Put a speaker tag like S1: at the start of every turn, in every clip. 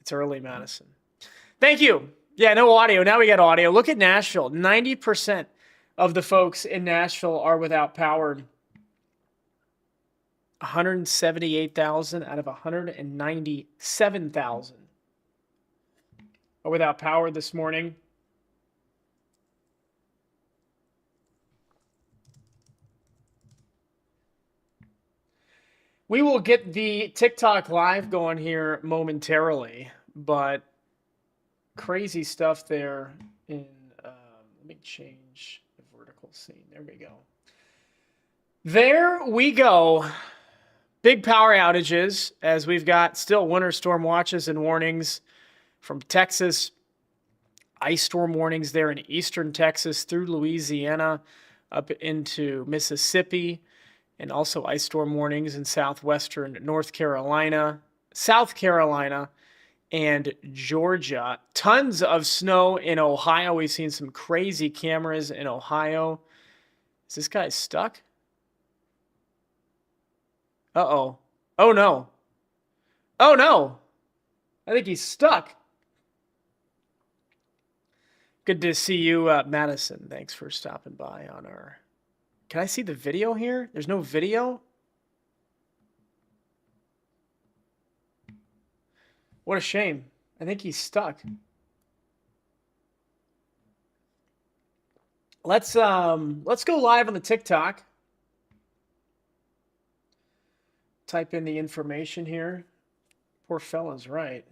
S1: It's early, Madison. Thank you. Yeah, no audio. Now we got audio. Look at Nashville. 90% of the folks in Nashville are without power. 178,000 out of 197,000 are without power this morning. We will get the TikTok live going here momentarily, but crazy stuff there in, let me change the vertical scene. There we go. There we go. Big power outages as we've got still winter storm watches and warnings from Texas. Ice storm warnings there in eastern Texas through Louisiana up into Mississippi, and also ice storm warnings in southwestern North Carolina, South Carolina, and Georgia. Tons of snow in Ohio. We've seen some crazy cameras in Ohio. Is this guy stuck? Uh-oh. Oh, no. Oh, no. I think he's stuck. Good to see you, Madison. Thanks for stopping by on our... Can I see the video here? There's no video? What a shame. I think he's stuck. Let's go live on the TikTok. Type in the information here. Poor fella's right.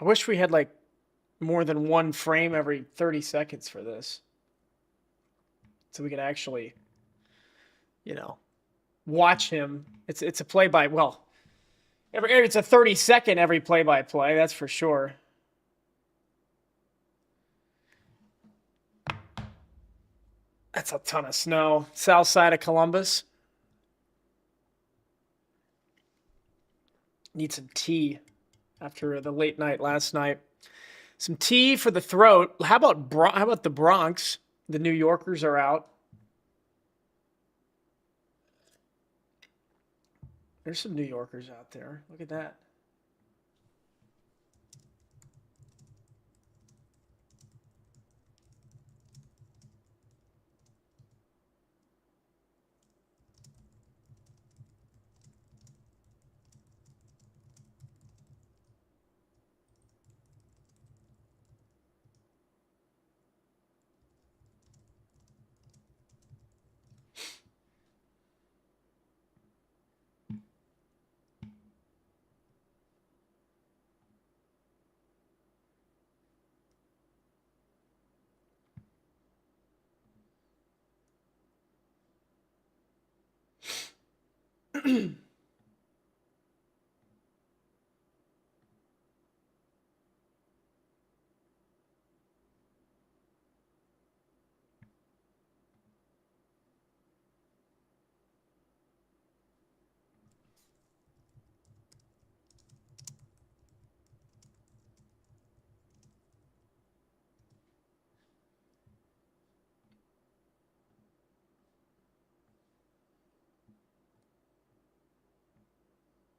S1: I wish we had like more than one frame every 30 seconds for this. So we could actually, you know, watch him. It's a play-by, well, it's a 30-second every play-by-play, that's for sure. That's a ton of snow. South side of Columbus. Need some tea after the late night last night. Some tea for the throat. How about the Bronx? The New Yorkers are out. There's some New Yorkers out there. Look at that.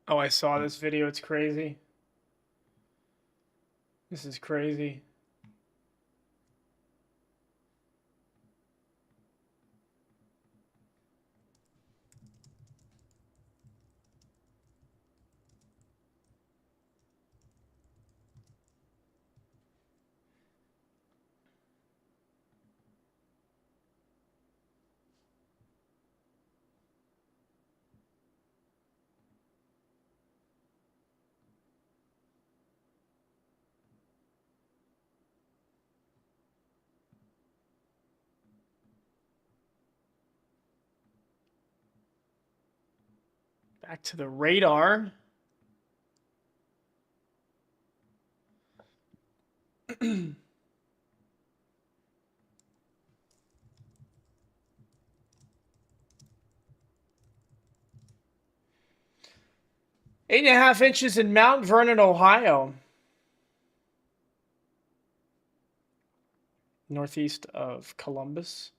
S1: Oh, I saw this video. It's crazy. This is crazy. Back to the radar. Eight and a half inches in Mount Vernon, Ohio. Northeast of Columbus.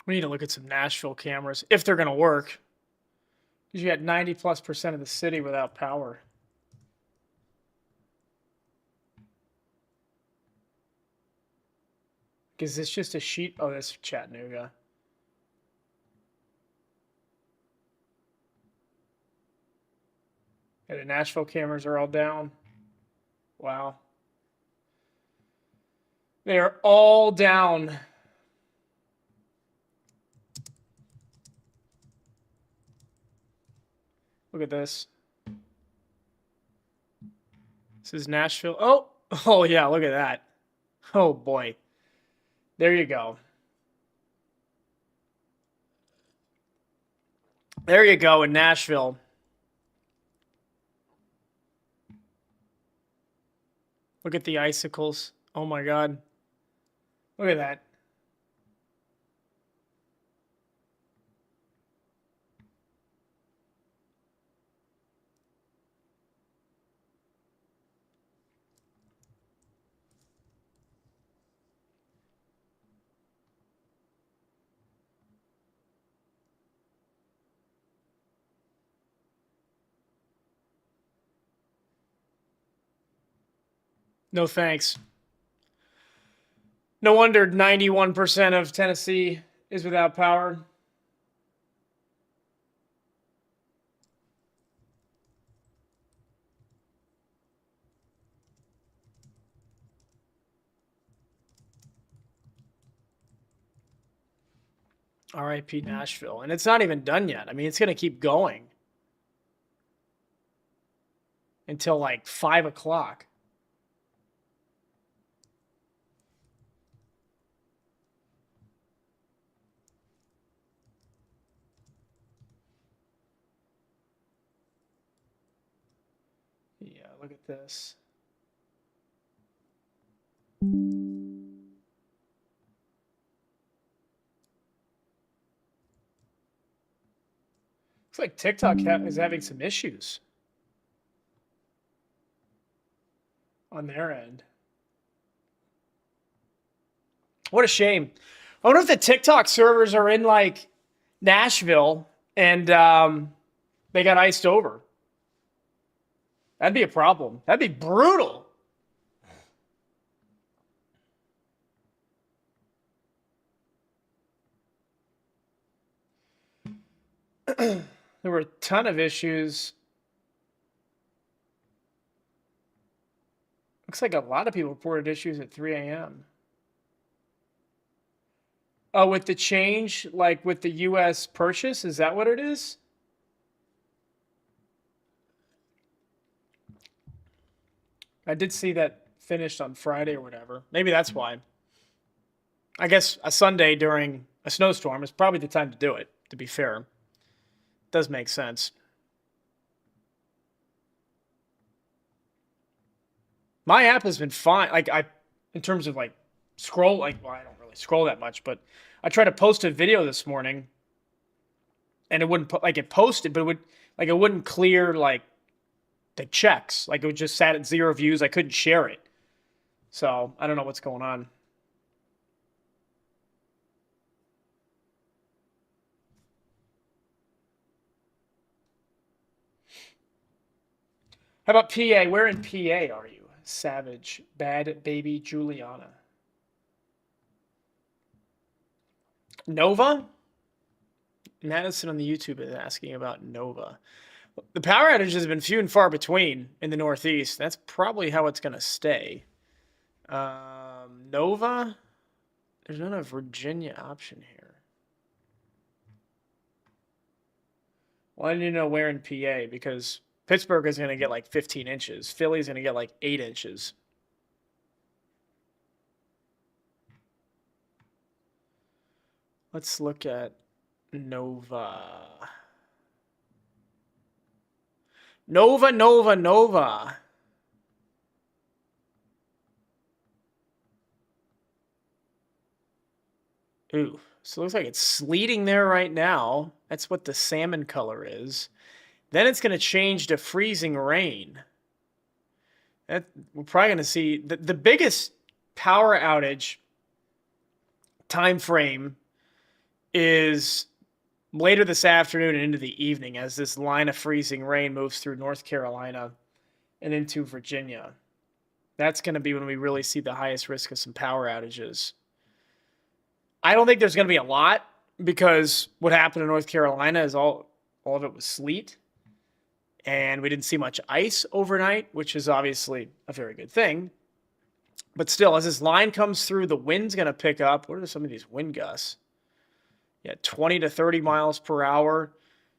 S1: We need to look at some Nashville cameras if they're going to work. Because you got 90+% of the city without power. Is this just a sheet? Oh, this is Chattanooga. Yeah, the Nashville cameras are all down. Wow. They are all down. Look at this. This is Nashville. Oh yeah, look at that. Oh boy. There you go. There you go in Nashville. Look at the icicles. Oh my God. Look at that. No thanks. No wonder 91% of Tennessee is without power. RIP Nashville. And it's not even done yet. I mean, it's going to keep going until like 5 o'clock. Yeah, look at this. Looks like TikTok is having some issues on their end. What a shame. I wonder if the TikTok servers are in like Nashville and they got iced over. That'd be a problem. That'd be brutal. There were a ton of issues. Looks like a lot of people reported issues at 3 a.m. Oh, with the change, like with the U.S. purchase, is that what it is? I did see that finished on Friday or whatever. Maybe that's why. I guess a Sunday during a snowstorm is probably the time to do it, to be fair. It does make sense. My app has been fine. Like in terms of like scroll, like, well, I don't really scroll that much, but I tried to post a video this morning and it wouldn't like it posted, but it wouldn't clear like the checks. Like it would just sat at 0 views. I couldn't share it. So I don't know what's going on. How about PA? Where in PA are you? Savage. Bad baby Juliana. Nova? Madison on the YouTube is asking about Nova. The power outage has been few and far between in the Northeast. That's probably how it's going to stay. Nova? There's not a Virginia option here. Well, I need to know where in PA because Pittsburgh is going to get like 15 inches. Philly's going to get like 8 inches. Let's look at Nova. Nova. Ooh, so it looks like it's sleeting there right now. That's what the salmon color is. Then it's going to change to freezing rain. We're probably going to see the biggest power outage time frame is later this afternoon and into the evening as this line of freezing rain moves through North Carolina and into Virginia. That's going to be when we really see the highest risk of some power outages. I don't think there's going to be a lot because what happened in North Carolina is all of it was sleet. And we didn't see much ice overnight, which is obviously a very good thing. But still, as this line comes through, the wind's going to pick up. What are some of these wind gusts? Yeah, 20 to 30 miles per hour.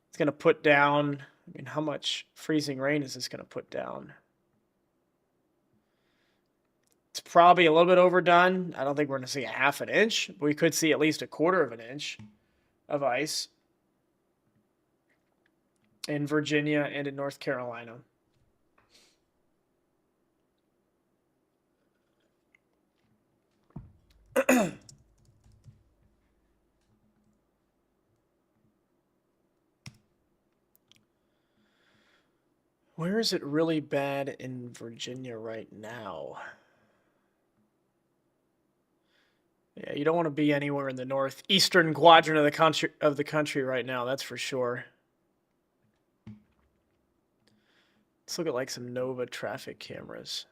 S1: It's going to put down, I mean, how much freezing rain is this going to put down? It's probably a little bit overdone. I don't think we're going to see a half an inch. But we could see at least a quarter of an inch of ice in Virginia and in North Carolina. Where is it really bad in Virginia right now? Yeah, you don't want to be anywhere in the northeastern quadrant of the country right now, that's for sure. Let's look at like some Nova traffic cameras.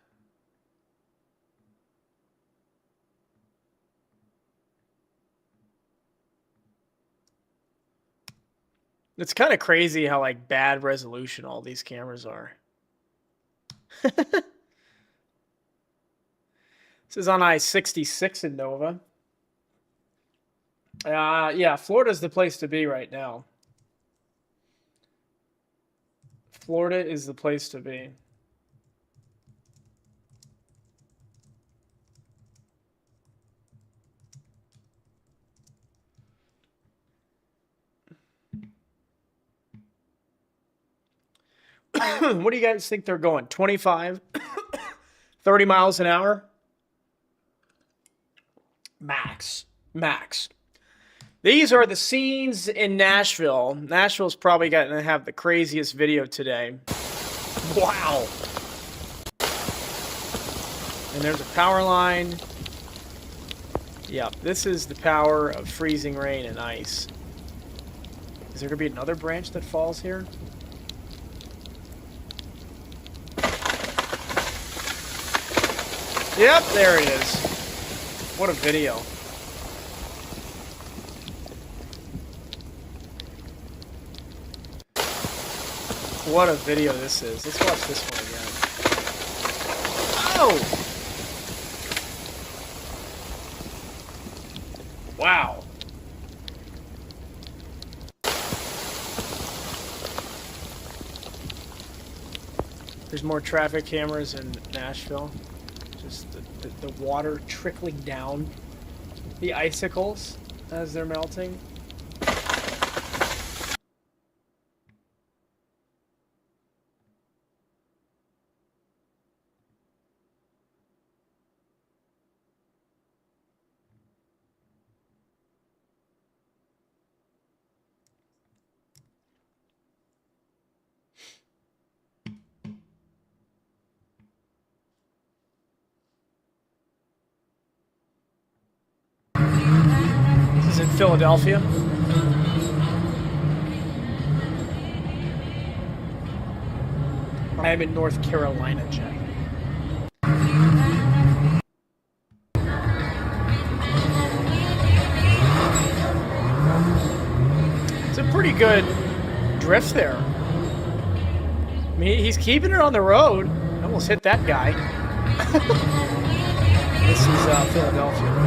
S1: It's kind of crazy how like bad resolution all these cameras are. This is on I-66 in Nova. Yeah, Florida's the place to be right now. Florida is the place to be. What do you guys think they're going? 25, 30 miles an hour? Max. These are the scenes in Nashville. Nashville's probably going to have the craziest video today. Wow. And there's a power line. Yep, this is the power of freezing rain and ice. Is there going to be another branch that falls here? Yep, there it is. What a video. What a video this is. Let's watch this one again. Oh! Wow. There's more traffic cameras in Nashville. Just the water trickling down the icicles as they're melting. This is in Philadelphia. I am in North Carolina, Jack. It's a pretty good drift there. I mean, he's keeping it on the road. I almost hit that guy. This is Philadelphia.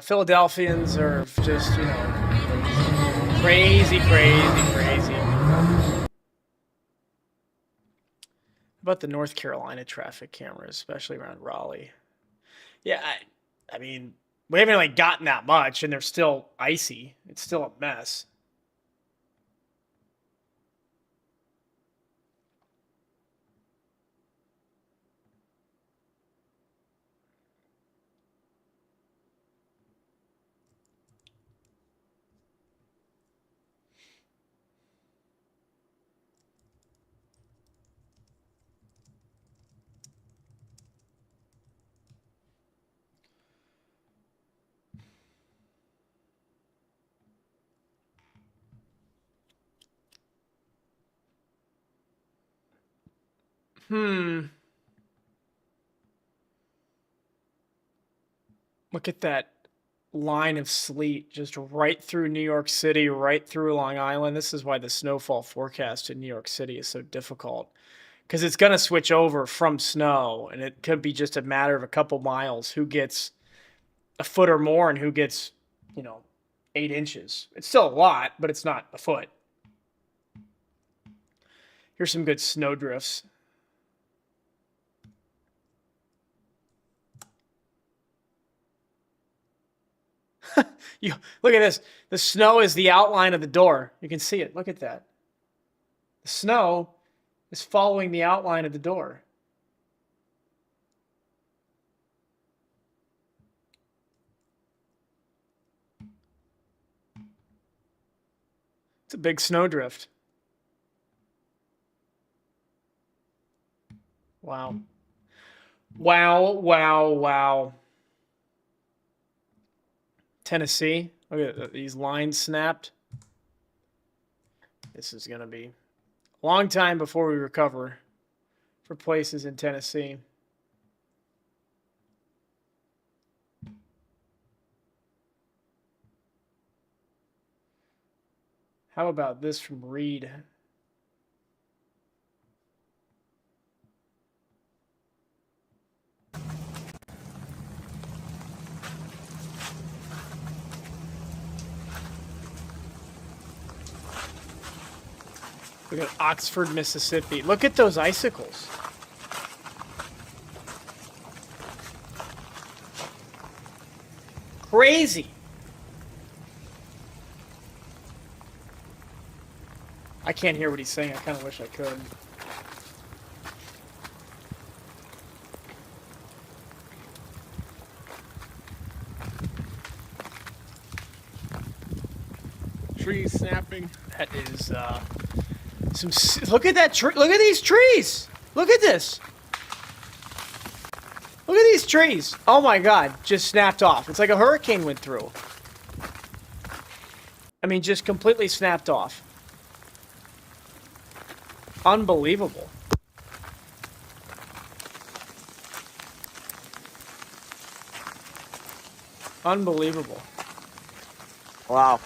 S1: Philadelphians are just, you know, crazy. How about the North Carolina traffic cameras, especially around Raleigh? Yeah, I mean, we haven't like gotten that much, and they're still icy. It's still a mess. Look at that line of sleet just right through New York City, right through Long Island. This is why the snowfall forecast in New York City is so difficult, because it's going to switch over from snow, and it could be just a matter of a couple miles who gets a foot or more and who gets, 8 inches. It's still a lot, but it's not a foot. Here's some good snow drifts. Look at this. The snow is the outline of the door. You can see it. Look at that. The snow is following the outline of the door. It's a big snowdrift. Wow. Wow, wow, wow. Tennessee. Look at these lines snapped. This is going to be a long time before we recover for places in Tennessee. How about this from Reed? Look at Oxford, Mississippi. Look at those icicles. Crazy. I can't hear what he's saying. I kind of wish I could.
S2: Trees snapping.
S1: That is look at that tree. Look at these trees. Look at this. Look at these trees. Oh my God, just snapped off. It's like a hurricane went through. I mean, just completely snapped off. Unbelievable. Unbelievable.
S2: Wow.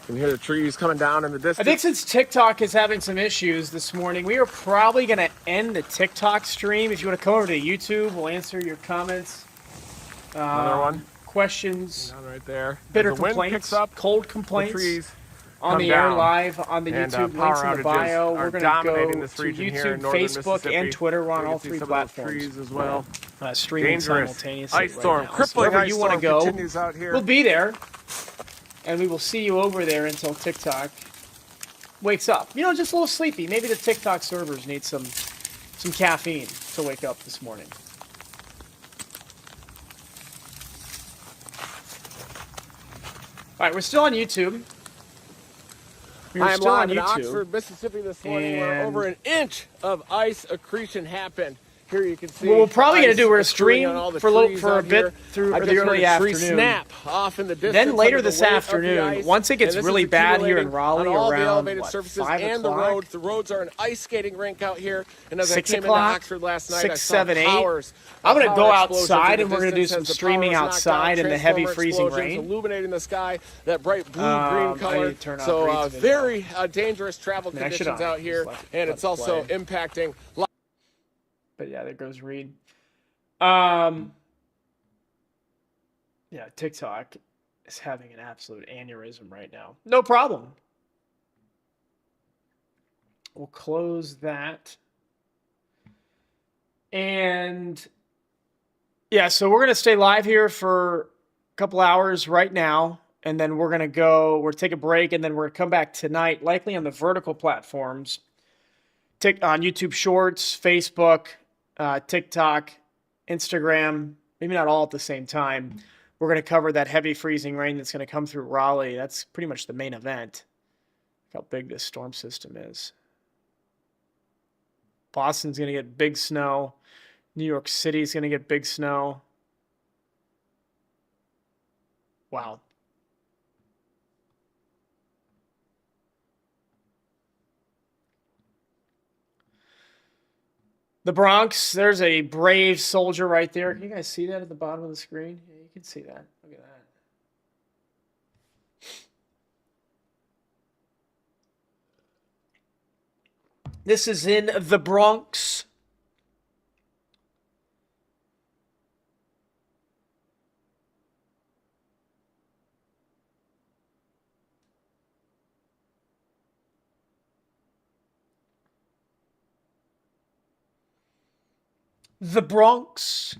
S2: You can hear the trees coming down in the distance.
S1: I think since TikTok is having some issues this morning, we are probably going to end the TikTok stream. If you want to come over to YouTube, we'll answer your comments.
S2: Another one.
S1: Questions.
S2: Down right there.
S1: Bitter
S2: As the wind
S1: complaints.
S2: picks up,
S1: Cold complaints.
S2: the trees
S1: on
S2: come
S1: the air
S2: down.
S1: live on the
S2: And,
S1: YouTube
S2: power
S1: links in the
S2: outages
S1: bio.
S2: are
S1: We're going
S2: dominating
S1: to go
S2: this
S1: to
S2: region here in
S1: YouTube,
S2: northern
S1: Facebook,
S2: Mississippi.
S1: and Twitter. We're on
S2: You
S1: all
S2: can see
S1: 3
S2: some of those
S1: platforms.
S2: trees as well.
S1: Streaming
S2: Dangerous
S1: simultaneously
S2: ice storm,
S1: right now.
S2: crippling
S1: So wherever
S2: ice
S1: you want to
S2: storm
S1: go,
S2: continues out here.
S1: we'll be there. And we will see you over there until TikTok wakes up. Just a little sleepy. Maybe the TikTok servers need some caffeine to wake up this morning. All right, we're still on YouTube.
S2: I am live in Oxford, Mississippi this morning where over an inch of ice accretion happened. Here you can see.
S1: What we're probably going to do, we're going to
S2: stream
S1: stream for a bit through the early afternoon.
S2: Snap off in the distance.
S1: Then later this afternoon, once it gets really bad here in Raleigh,
S2: all
S1: around
S2: the elevated surfaces
S1: 5
S2: and the
S1: o'clock?
S2: roads. The roads are an ice skating rink out here. And as
S1: 6
S2: I came into
S1: o'clock,
S2: Oxford last night,
S1: 6,
S2: I saw
S1: 7, 8.
S2: powers.
S1: I'm going to go
S2: power explosions
S1: outside
S2: in
S1: and
S2: the
S1: we're going to do
S2: distance
S1: some
S2: as the
S1: streaming
S2: power is knocked
S1: outside
S2: out.
S1: in the heavy
S2: Transformer
S1: freezing
S2: explosions
S1: rain.
S2: illuminating the sky, that bright blue-green
S1: I
S2: color.
S1: need to turn off
S2: So
S1: Reed's video.
S2: very dangerous travel
S1: I should
S2: conditions out here.
S1: just
S2: And
S1: let
S2: it's
S1: it
S2: also
S1: play.
S2: impacting.
S1: But yeah, there goes Reed. Yeah, TikTok is having an absolute aneurysm right now. No problem. We'll close that. And yeah, so we're going to stay live here for a couple hours right now. And then we're going to take a break, and then we're going to come back tonight, likely on the vertical platforms, on YouTube Shorts, Facebook, TikTok, Instagram, maybe not all at the same time. We're going to cover that heavy freezing rain that's going to come through Raleigh. That's pretty much the main event. Look how big this storm system is. Boston's going to get big snow. New York City's going to get big snow. Wow. The Bronx, there's a brave soldier right there. Can you guys see that at the bottom of the screen? Yeah, you can see that. Look at that. This is in the Bronx. The Bronx.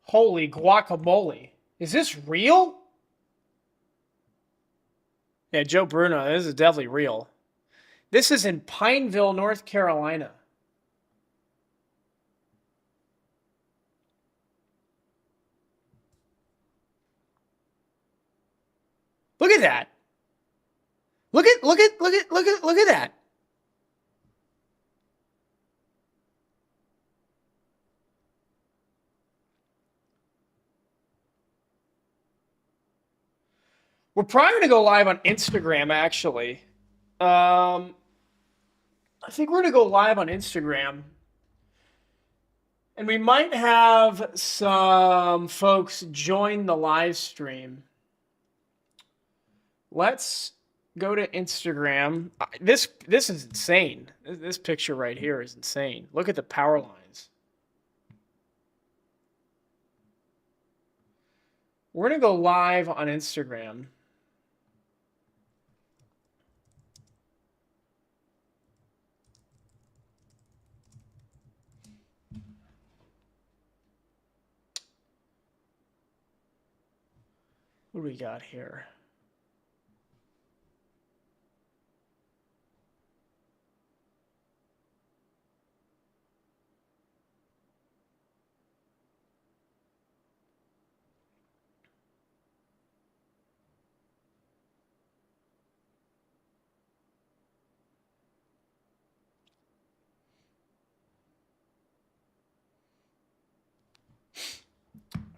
S1: Holy guacamole. Is this real? Yeah, Joe Bruno, this is definitely real. This is in Pineville, North Carolina. Look at that. Look at that. We're probably going to go live on Instagram, actually. I think we're going to go live on Instagram. And we might have some folks join the live stream. Let's go to Instagram. This is insane. This picture right here is insane. Look at the power lines. We're going to go live on Instagram. What do we got here?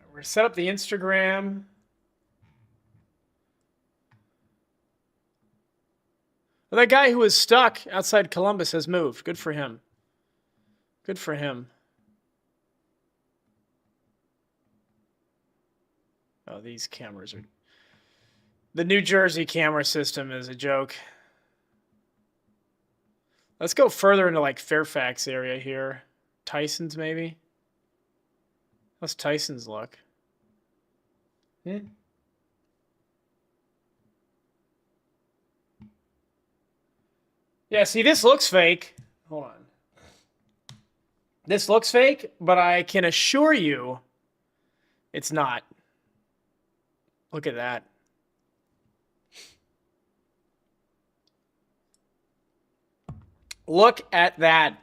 S1: We're going to set up the Instagram. Well, that guy who was stuck outside Columbus has moved. Good for him. Good for him. Oh, these cameras are... The New Jersey camera system is a joke. Let's go further into like Fairfax area here. Tyson's maybe? How's Tyson's look? Yeah. Yeah, see, this looks fake. Hold on. This looks fake, but I can assure you it's not. Look at that. Look at that.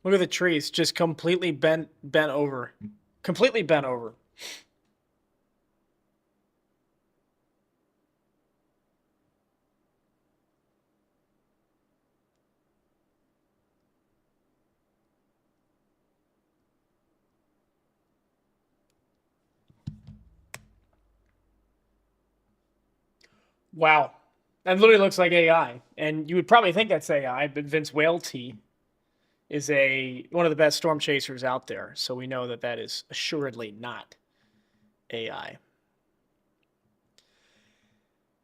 S1: Look at the trees, just completely bent over. Completely bent over. Wow. That literally looks like AI. And you would probably think that's AI, but Vince Whaley is one of the best storm chasers out there. So we know that that is assuredly not AI.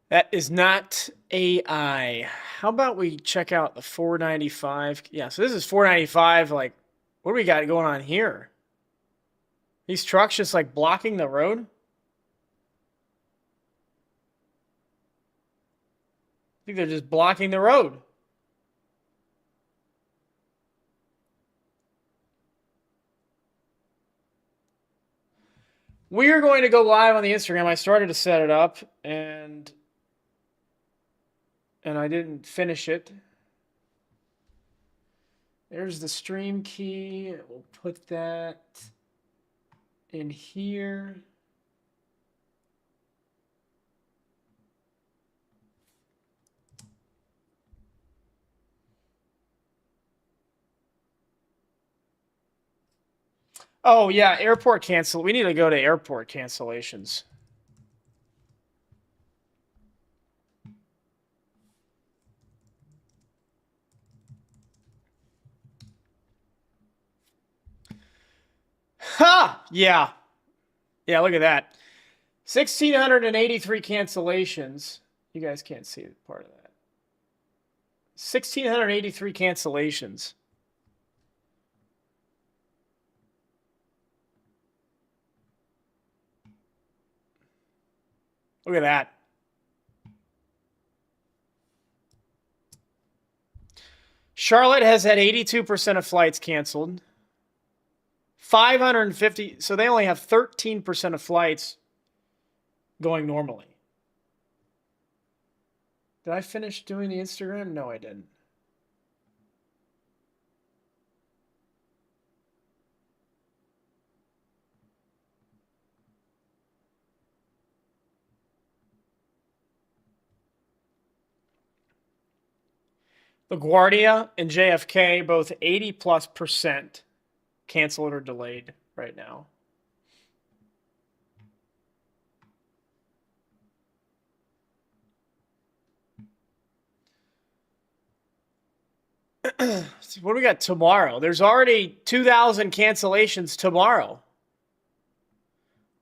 S1: That is not AI. How about we check out the 495? Yeah, so this is 495. Like, what do we got going on here? These trucks just like blocking the road? I think they're just blocking the road. We are going to go live on the Instagram. I started to set it up and I didn't finish it. There's the stream key. We'll put that in here. Oh, yeah, airport cancel. We need to go to airport cancellations. Ha! Yeah. Yeah, look at that. 1,683 cancellations. You guys can't see part of that. 1,683 cancellations. Look at that. Charlotte has had 82% of flights canceled. 550. So they only have 13% of flights going normally. Did I finish doing the Instagram? No, I didn't. LaGuardia and JFK, both 80+% canceled or delayed right now. What do we got tomorrow? There's already 2,000 cancellations tomorrow.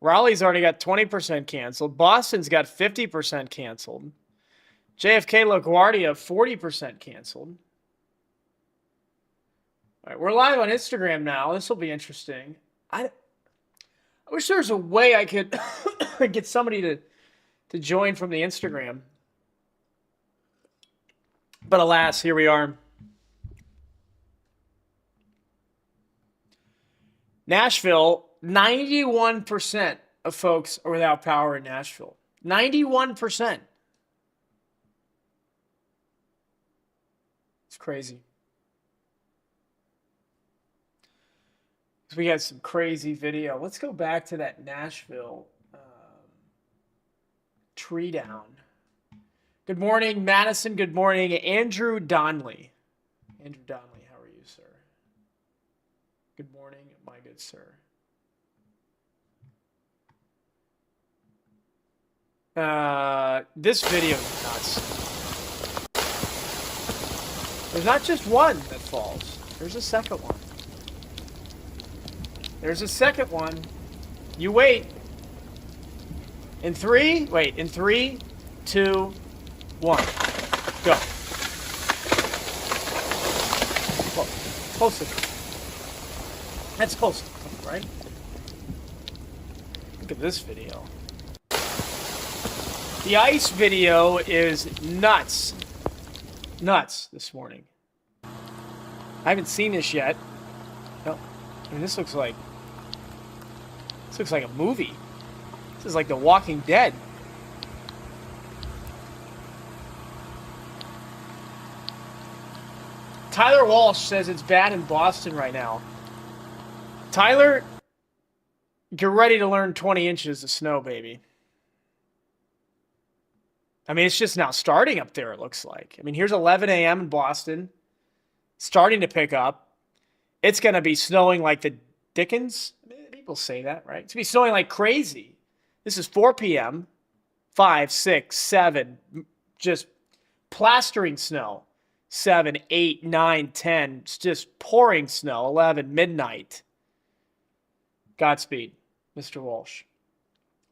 S1: Raleigh's already got 20% canceled. Boston's got 50% canceled. JFK LaGuardia, 40% canceled. All right, we're live on Instagram now. This will be interesting. I wish there was a way I could get somebody to join from the Instagram. But alas, here we are. Nashville, 91% of folks are without power in Nashville. 91%. It's crazy. We got some crazy video. Let's go back to that Nashville tree down. Good morning, Madison. Good morning, Andrew Donnelly. Andrew Donnelly, how are you, sir? Good morning, my good sir. This video is nuts. There's not just one that falls. There's a second one. There's a second one. You wait. In 3, 2, 1. Go. Close enough. That's close enough, right? Look at this video. The ice video is nuts. Nuts this morning. I haven't seen this yet. No. I mean, this looks like a movie. This is like The Walking Dead. Tyler Walsh says it's bad in Boston right now. Tyler, get ready to learn 20 inches of snow, baby. I mean, it's just now starting up there, it looks like. I mean, here's 11 a.m. in Boston. Starting to pick up. It's going to be snowing like the Dickens. People say that, right? It's going to be snowing like crazy. This is 4 p.m. 5, 6, 7. Just plastering snow. 7, 8, 9, 10. It's just pouring snow. 11, midnight. Godspeed, Mr. Walsh.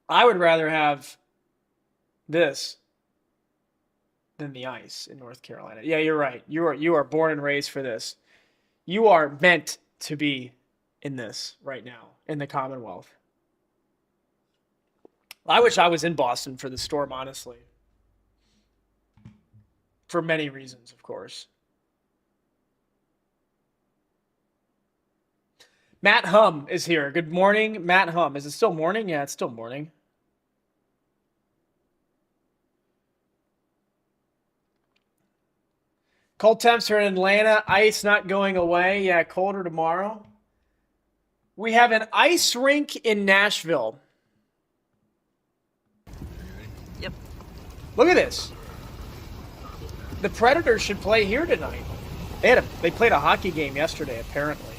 S1: I would rather have this than the ice in North Carolina. Yeah, you're right. You are born and raised for this. You are meant to be in this right now, in the Commonwealth. I wish I was in Boston for the storm, honestly. For many reasons, of course. Matt Hum is here. Good morning, Matt Hum. Is it still morning? Yeah, it's still morning. Cold temps are in Atlanta. Ice not going away. Yeah, colder tomorrow. We have an ice rink in Nashville.
S3: Yep.
S1: Look at this. The Predators should play here tonight. They played a hockey game yesterday, apparently.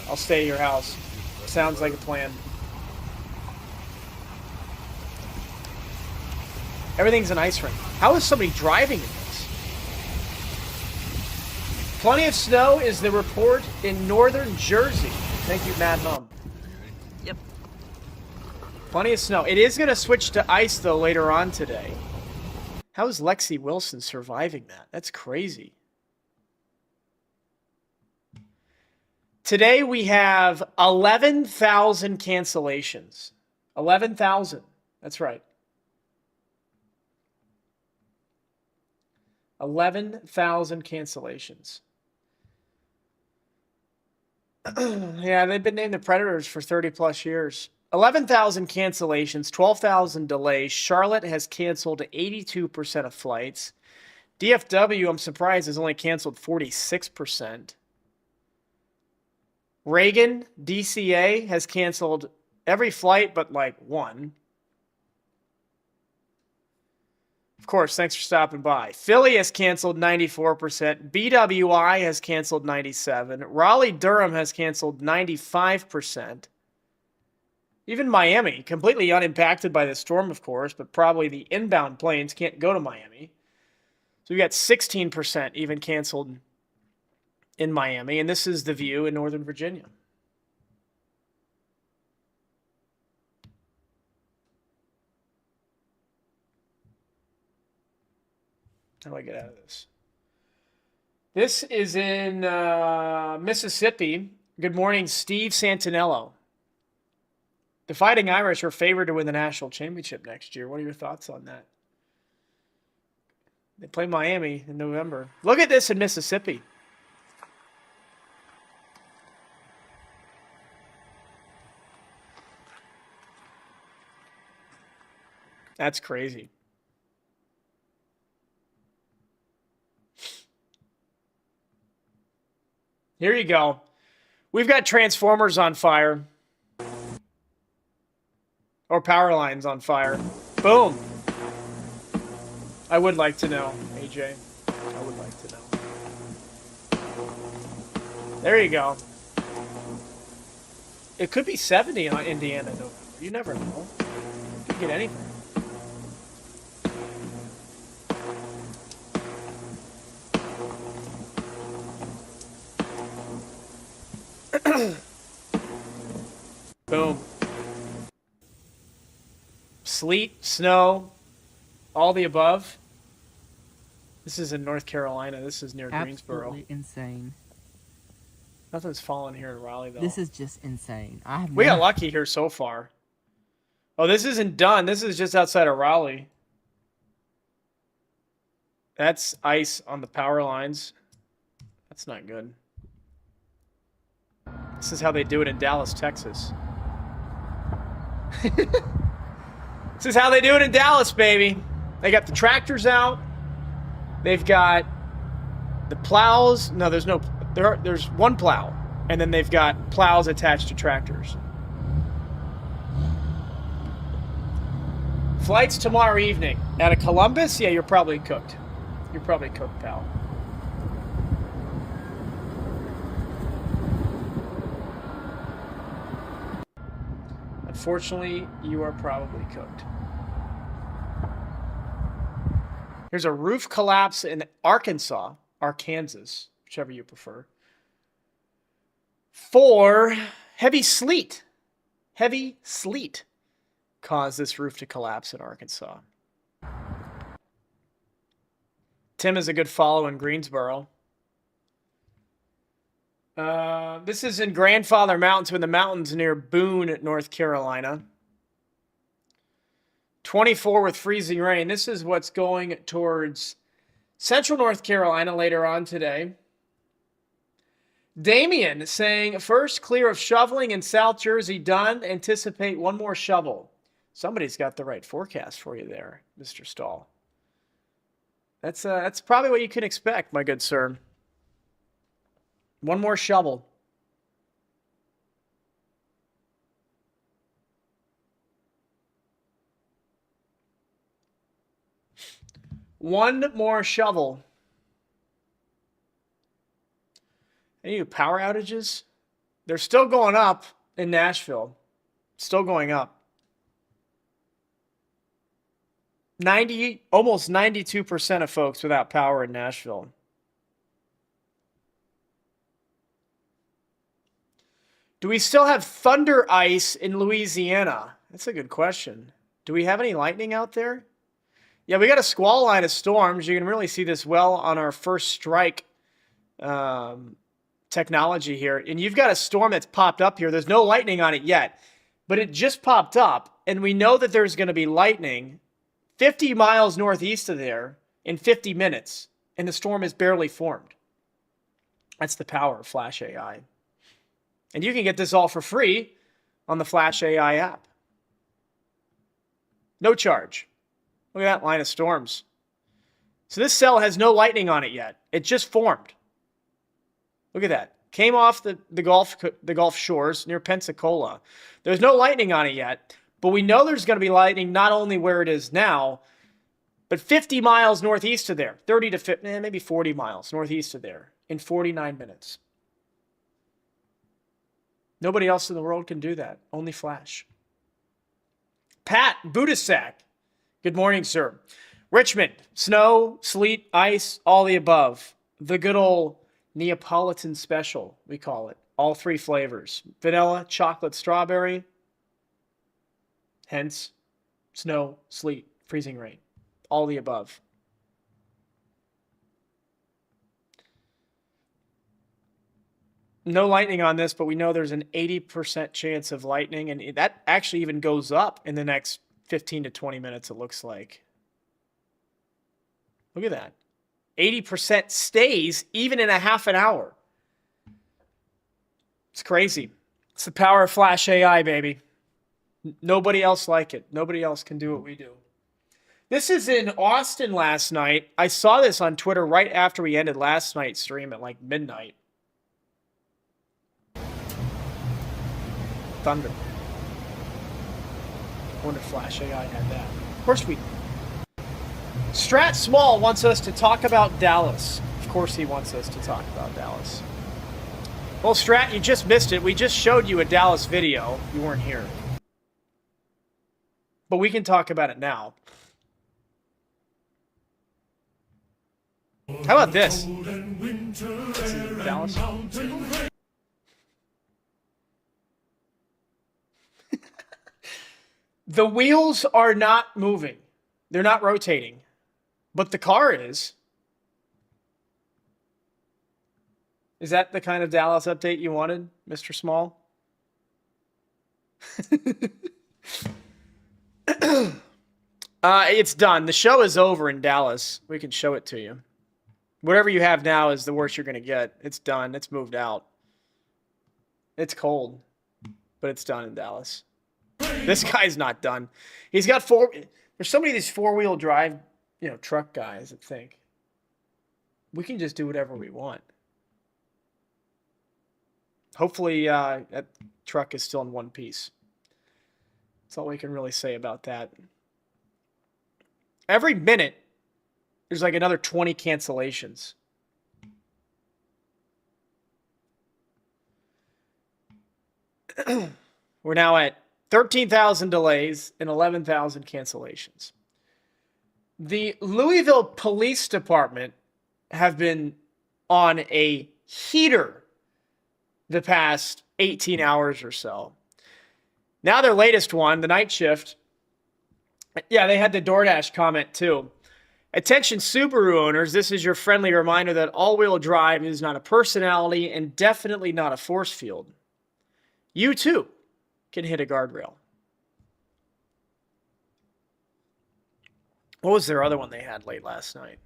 S1: I'll stay at your house. Sounds like a plan. Everything's an ice rink. How is somebody driving in this? Plenty of snow is the report in northern Jersey. Thank you, Mad Mom.
S3: Yep.
S1: Plenty of snow. It is going to switch to ice, though, later on today. How is Lexi Wilson surviving that? That's crazy. Today we have 11,000 cancellations. 11,000. That's right. 11,000 cancellations. Yeah, they've been named the Predators for 30 plus years. 11,000 cancellations, 12,000 delays. Charlotte has canceled 82% of flights. DFW, I'm surprised, has only canceled 46%. Reagan, DCA, has canceled every flight but like one. Of course, thanks for stopping by. Philly has canceled 94%. BWI has canceled 97%. Raleigh-Durham has canceled 95%. Even Miami, completely unimpacted by the storm, of course, but probably the inbound planes can't go to Miami. So we got 16% even canceled in Miami, and this is the view in Northern Virginia. How do I get out of this? This is in Mississippi. Good morning, Steve Santinello. The Fighting Irish are favored to win the national championship next year. What are your thoughts on that? They play Miami in November. Look at this in Mississippi. That's crazy. Here you go. We've got transformers on fire. Or power lines on fire. Boom. I would like to know, AJ. I would like to know. There you go. It could be 70 on Indiana, though. You never know. You could get anything. Boom. Sleet, snow, all the above. This is in North Carolina. This is near Greensboro.
S3: Absolutely insane.
S1: Nothing's fallen here in Raleigh, though.
S3: This is just insane.
S1: We got lucky here so far. Oh, this isn't done. This is just outside of Raleigh. That's ice on the power lines. That's not good. This is how they do it in Dallas, Texas. This is how they do it in Dallas, baby. They got the tractors out. They've got the plows. No, there's one plow. And then they've got plows attached to tractors. Flights tomorrow evening. Out of Columbus? Yeah, you're probably cooked. You're probably cooked, pal. Unfortunately, you are probably cooked. Here's a roof collapse in Arkansas, whichever you prefer. For heavy sleet. Heavy sleet caused this roof to collapse in Arkansas. Tim is a good follow in Greensboro. This is in Grandfather Mountains, in the mountains near Boone, North Carolina. 24 with freezing rain. This is what's going towards central North Carolina later on today. Damien saying, first clear of shoveling in South Jersey done. Anticipate one more shovel. Somebody's got the right forecast for you there, Mr. Stahl. That's probably what you can expect, my good sir. One more shovel. One more shovel. Any power outages They're still going up in Nashville. Still going up. Almost 92% of folks without power in Nashville. Do we still have thunder ice in Louisiana? That's a good question. Do we have any lightning out there? Yeah, we got a squall line of storms. You can really see this well on our first strike technology here. And you've got a storm that's popped up here. There's no lightning on it yet, but it just popped up. And we know that there's going to be lightning 50 miles northeast of there in 50 minutes. And the storm is barely formed. That's the power of Flash AI. And you can get this all for free on the Flash AI app. No charge. Look at that line of storms. So this cell has no lightning on it yet. It just formed. Look at that. Came off the Gulf shores near Pensacola. There's no lightning on it yet, but we know there's going to be lightning not only where it is now, but 50 miles northeast of there. 30 to 50, maybe 40 miles northeast of there in 49 minutes. Nobody else in the world can do that. Only Flash. Pat Budisak. Good morning, sir. Richmond. Snow, sleet, ice, all the above. The good old Neapolitan special, we call it. All three flavors. Vanilla, chocolate, strawberry. Hence, snow, sleet, freezing rain. All the above. No lightning on this, but we know there's an 80% chance of lightning, and that actually even goes up in the next 15 to 20 minutes, it looks like. Look at that. 80% stays even in a half an hour. It's crazy. It's the power of Flash AI, baby. Nobody else like it. Nobody else can do what we do. This is in Austin last night. I saw this on Twitter right after we ended last night's stream at like midnight. Thunder. I wonder if Flash AI had that. Of course we do. Strat Small wants us to talk about Dallas. Of course he wants us to talk about Dallas. Well, Strat, you just missed it. We just showed you a Dallas video. You weren't here. But we can talk about it now. How about this? This is Dallas. The wheels are not moving. They're not rotating. But the car is. Is that the kind of Dallas update you wanted, Mr. Small? It's done. The show is over in Dallas. We can show it to you. Whatever you have now is the worst you're going to get. It's done. It's moved out. It's cold, but it's done in Dallas. This guy's not done. He's got there's so many of these four-wheel drive, truck guys that think we can just do whatever we want. Hopefully that truck is still in one piece. That's all we can really say about that. Every minute, there's like another 20 cancellations. We're now at 13,000 delays and 11,000 cancellations. The Louisville Police Department have been on a heater the past 18 hours or so. Now their latest one, the night shift, yeah, they had the DoorDash comment too. Attention Subaru owners, this is your friendly reminder that all-wheel drive is not a personality and definitely not a force field. You too can hit a guardrail. What was their other one they had late last night?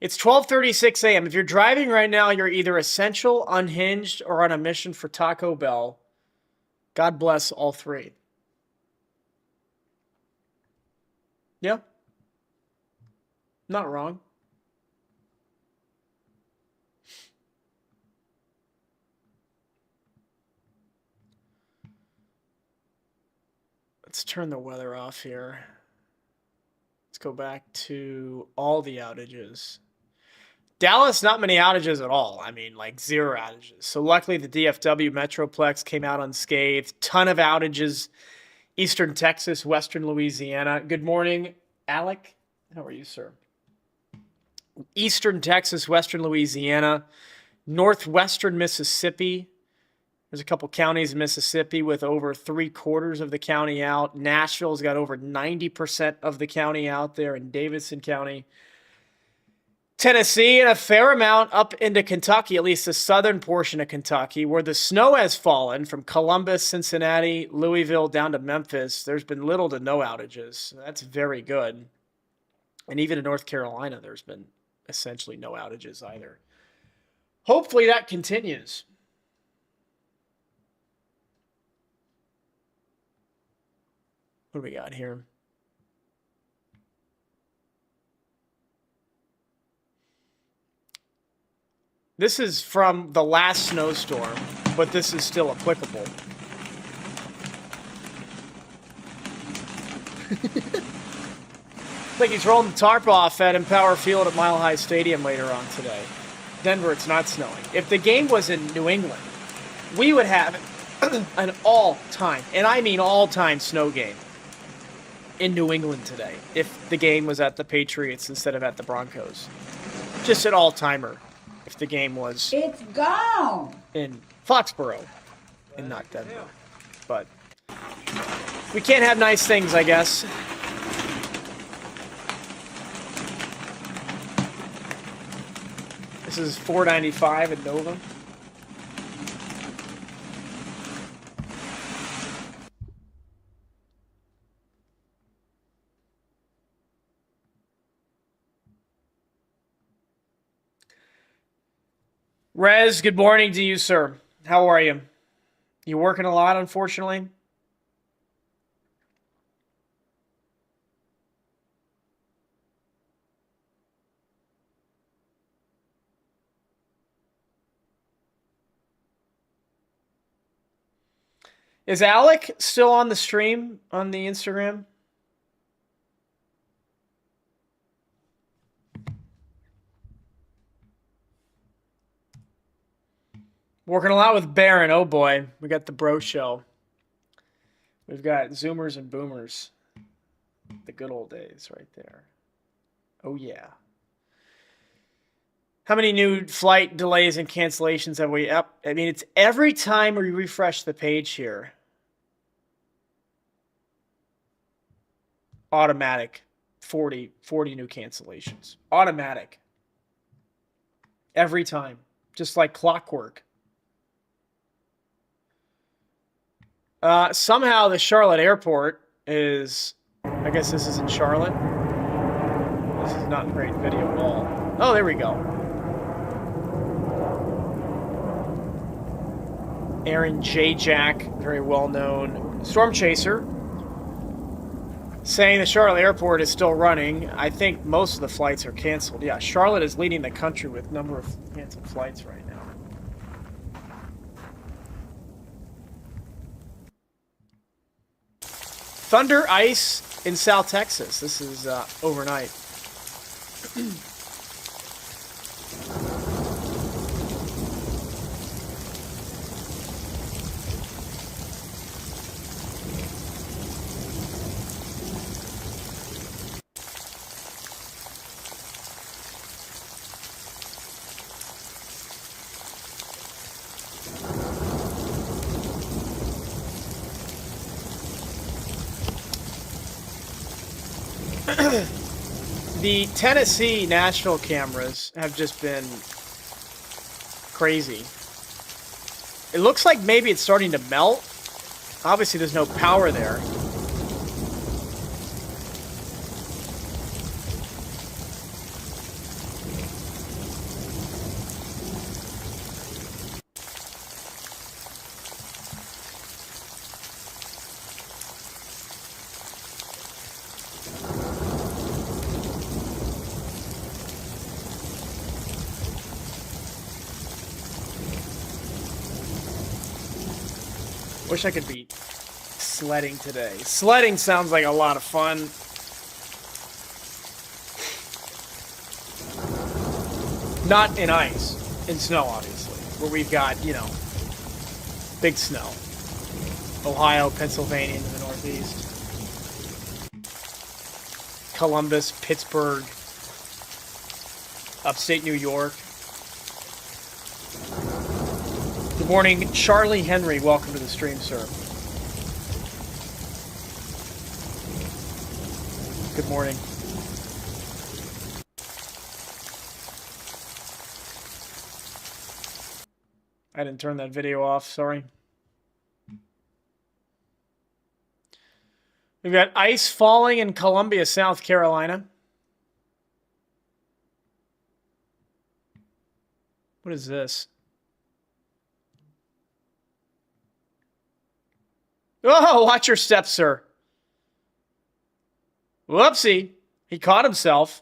S1: It's 12:36 a.m. If you're driving right now, you're either essential, unhinged, or on a mission for Taco Bell. God bless all three. Yeah. Not wrong. Let's turn the weather off here. Let's go back to all the outages. Dallas, not many outages at all. I mean, like 0 outages. So luckily the DFW Metroplex came out unscathed. Ton of outages. Eastern Texas, Western Louisiana. Good morning, Alec. How are you, sir? Eastern Texas, Western Louisiana, Northwestern Mississippi. There's a couple counties in Mississippi with over 3/4 of the county out. Nashville's got over 90% of the county out there in Davidson County. Tennessee, and a fair amount up into Kentucky, at least the southern portion of Kentucky, where the snow has fallen from Columbus, Cincinnati, Louisville, down to Memphis. There's been little to no outages. That's very good. And even in North Carolina, there's been essentially no outages either. Hopefully that continues. What do we got here? This is from the last snowstorm, but this is still applicable. I think he's rolling the tarp off at Empower Field at Mile High Stadium later on today. Denver, it's not snowing. If the game was in New England, we would have an all-time, and I mean all-time snow game in New England today if the game was at the Patriots instead of at the Broncos. Just an all-timer if the game was
S4: It's gone
S1: in Foxborough and not Denver. But we can't have nice things, I guess. This is 495 at Nova. Rez, good morning to you, sir. How are you? You working a lot, unfortunately? Is Alec still on the stream on the Instagram? Working a lot with Baron. Oh boy, we got the bro show. We've got Zoomers and Boomers. The good old days right there. Oh yeah. How many new flight delays and cancellations have we up? I mean, it's every time we refresh the page here. Automatic 40 new cancellations. Automatic. Every time. Just like clockwork. Somehow the Charlotte airport is, I guess this is in Charlotte. This is not great video at all. Oh, there we go. Aaron J. Jack, very well-known storm chaser, saying the Charlotte airport is still running. I think most of the flights are canceled. Yeah, Charlotte is leading the country with number of canceled flights right now. Thunder, ice in South Texas. This is overnight. The Tennessee Nashville cameras have just been crazy. It looks like maybe it's starting to melt. Obviously, there's no power there. Wish I could be sledding today. Sledding sounds like a lot of fun. Not in ice, in snow, obviously, where we've got, you know, big snow. Ohio, Pennsylvania into the northeast. Columbus, Pittsburgh, upstate New York. Good morning, Charlie Henry. Welcome to the stream, sir. Good morning. I didn't turn that video off, sorry. We've got ice falling in Columbia, South Carolina. What is this? Oh, watch your step, sir. Whoopsie. He caught himself.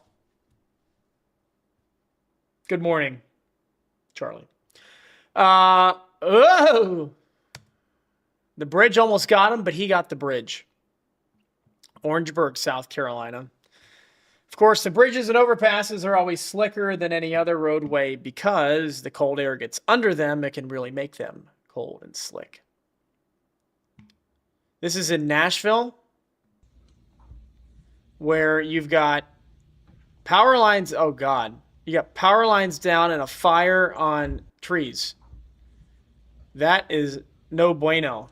S1: Good morning, Charlie. Oh! The bridge almost got him, but he got the bridge. Orangeburg, South Carolina. Of course, the bridges and overpasses are always slicker than any other roadway because the cold air gets under them. It can really make them cold and slick. This is in Nashville, where you've got power lines. Oh, God. You got power lines down and a fire on trees. That is no bueno.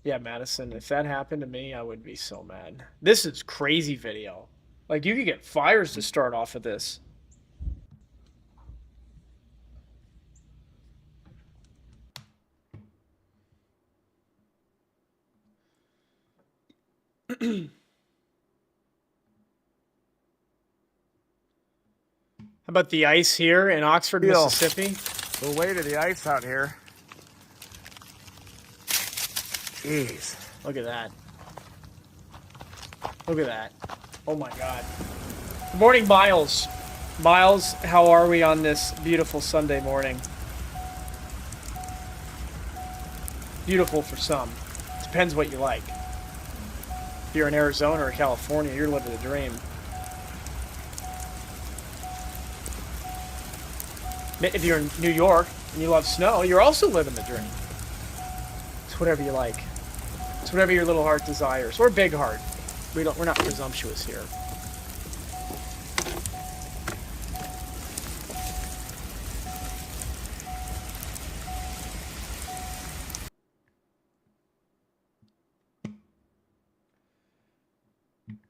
S1: Yeah, Madison, if that happened to me, I would be so mad. This is crazy video. Like, you could get fires to start off of this. How about the ice here in Oxford, Mississippi?
S2: The weight of the ice out here. Jeez.
S1: Look at that. Look at that. Oh my God. Good morning, Miles. Miles, how are we on this beautiful Sunday morning? Beautiful for some. Depends what you like. If you're in Arizona or California, you're living the dream. If you're in New York and you love snow, you're also living the dream. It's whatever you like. It's whatever your little heart desires, or big heart. We're not presumptuous here.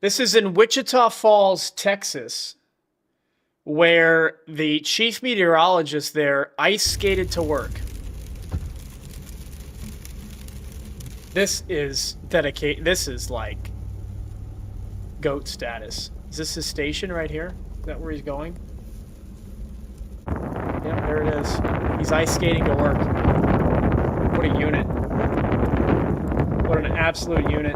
S1: This is in Wichita Falls, Texas, where the chief meteorologist there ice skated to work. This is dedicated. This is like GOAT status. Is this his station right here? Is that where he's going? Yep, there it is. He's ice skating to work. What a unit. What an absolute unit.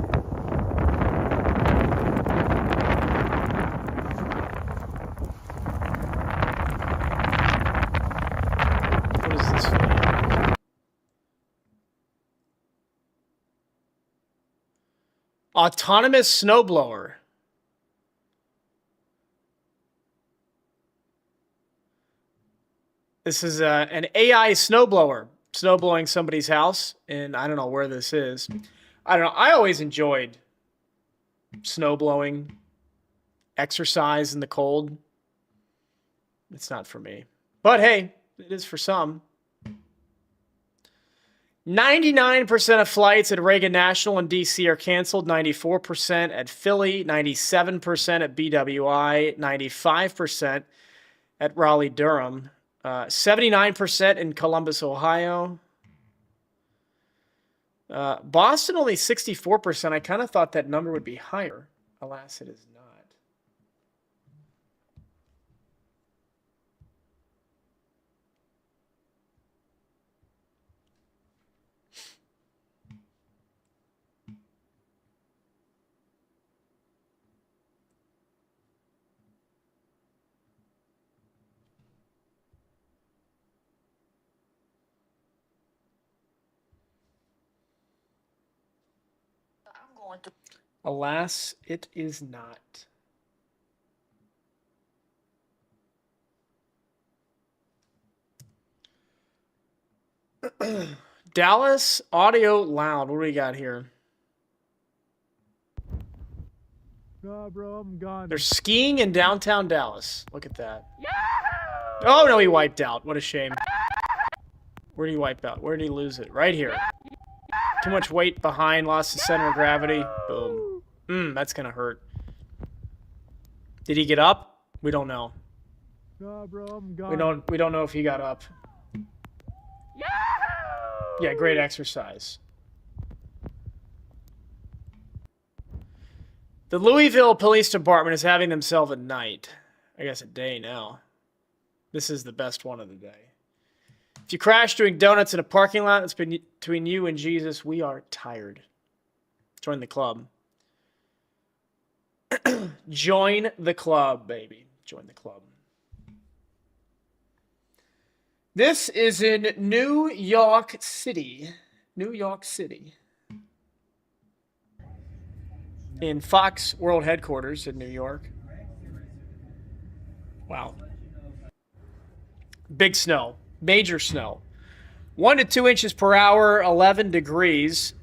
S1: What is this video? Autonomous snowblower. This is an AI snowblower snowblowing somebody's house, and I don't know where this is. I don't know. I always enjoyed snowblowing, exercise in the cold. It's not for me. But hey, it is for some. 99% of flights at Reagan National in D.C. are canceled. 94% at Philly. 97% at BWI. 95% at Raleigh-Durham. 79% in Columbus, Ohio. Boston only 64%. I kind of thought that number would be higher. Alas, it is not. Alas, it is not. Dallas audio loud. What do we got here?
S4: Nah, bro, I'm gone.
S1: They're skiing in downtown Dallas. Look at that. Oh, no, he wiped out. What a shame. Where did he wipe out? Where did he lose it? Right here. Too much weight behind. Lost the center of gravity. Boom. That's going to hurt. Did he get up? We don't know.
S4: Nah, bro, I'm gone.
S1: We don't know if he got up. Yeah, great exercise. The Louisville Police Department is having themselves a night. I guess a day now. This is the best one of the day. If you crash doing donuts in a parking lot that's between you and Jesus, we are tired. Join the club. Join the club, baby. Join the club. This is in New York City. New York City. In Fox World Headquarters in New York. Wow. Big snow. Major snow. 1 to 2 inches per hour, 11 degrees.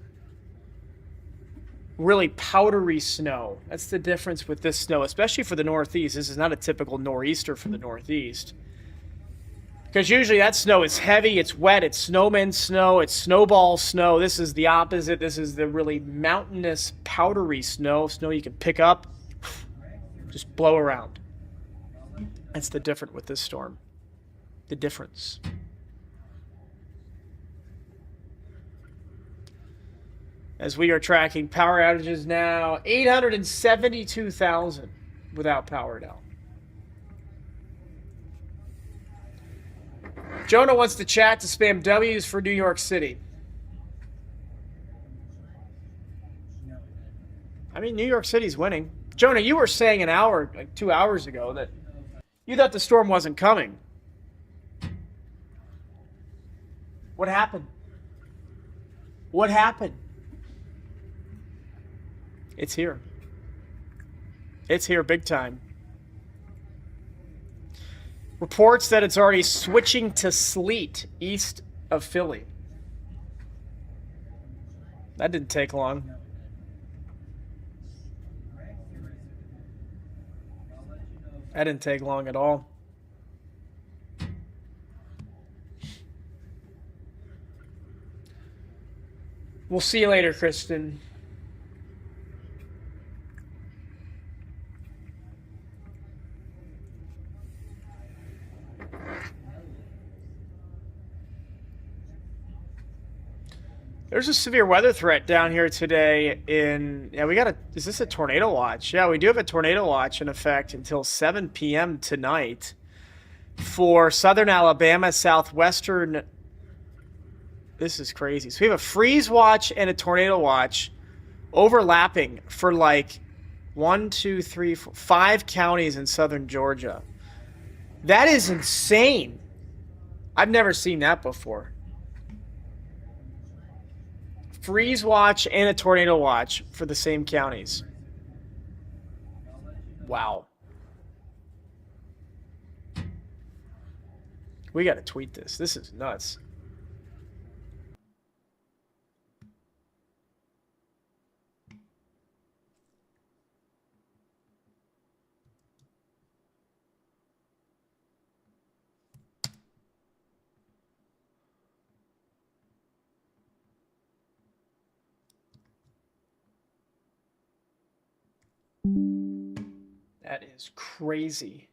S1: Really powdery snow. That's the difference with this snow, especially for the Northeast. This is not a typical nor'easter for the Northeast. Because usually that snow is heavy, it's wet, it's snowman snow, it's snowball snow. This is the opposite. This is the really mountainous, powdery snow. Snow you can pick up, just blow around. That's the difference with this storm. The difference. As we are tracking power outages now, 872,000 without power now. Jonah wants to chat to spam W's for New York City. I mean, New York City's winning. Jonah, you were saying an hour, like 2 hours ago, that you thought the storm wasn't coming. What happened? What happened? It's here. It's here big time. Reports that it's already switching to sleet east of Philly. That didn't take long. That didn't take long at all. We'll see you later, Kristen. There's a severe weather threat down here today is this a tornado watch? Yeah, we do have a tornado watch in effect until 7 p.m. tonight for southern Alabama, southwestern. This is crazy. So we have a freeze watch and a tornado watch overlapping for like 1, 2, 3, 4, 5 counties in southern Georgia. That is insane. I've never seen that before. Freeze watch and a tornado watch for the same counties. Wow. We got to tweet this. This is nuts. That is crazy.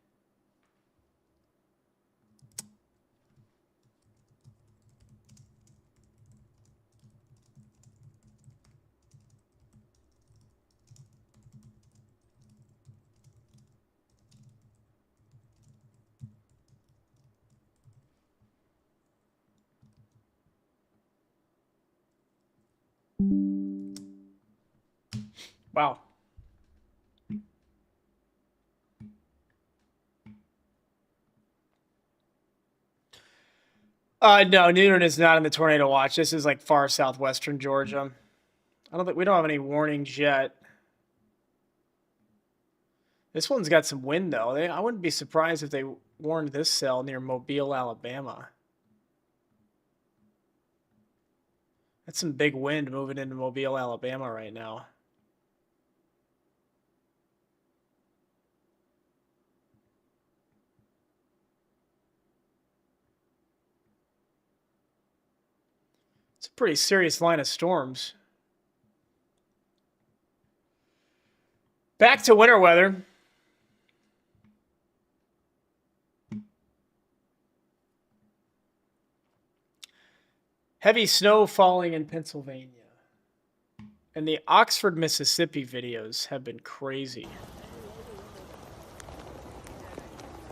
S1: Wow. No, Newton is not in the tornado watch. This is like far southwestern Georgia. We don't have any warnings yet. This one's got some wind though. I wouldn't be surprised if they warned this cell near Mobile, Alabama. That's some big wind moving into Mobile, Alabama right now. It's a pretty serious line of storms. Back to winter weather. Heavy snow falling in Pennsylvania. And the Oxford, Mississippi videos have been crazy.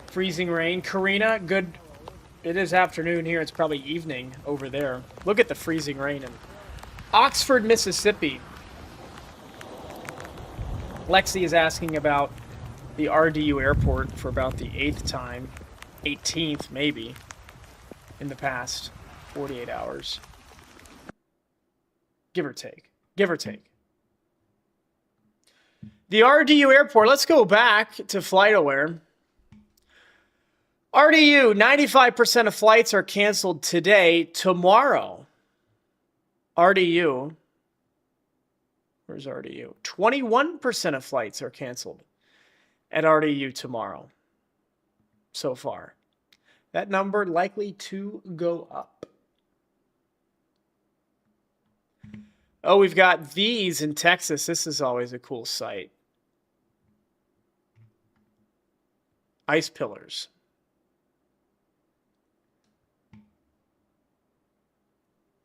S1: Freezing rain. Karina, good. It is afternoon here. It's probably evening over there. Look at the freezing rain in Oxford, Mississippi. Lexi is asking about the RDU airport for about the 8th time. 18th, maybe, in the past 48 hours. Give or take. Give or take. The RDU airport. Let's go back to FlightAware. RDU, 95% of flights are canceled today. Tomorrow, RDU, where's RDU? 21% of flights are canceled at RDU tomorrow so far. That number likely to go up. Oh, we've got these in Texas. This is always a cool sight. Ice pillars.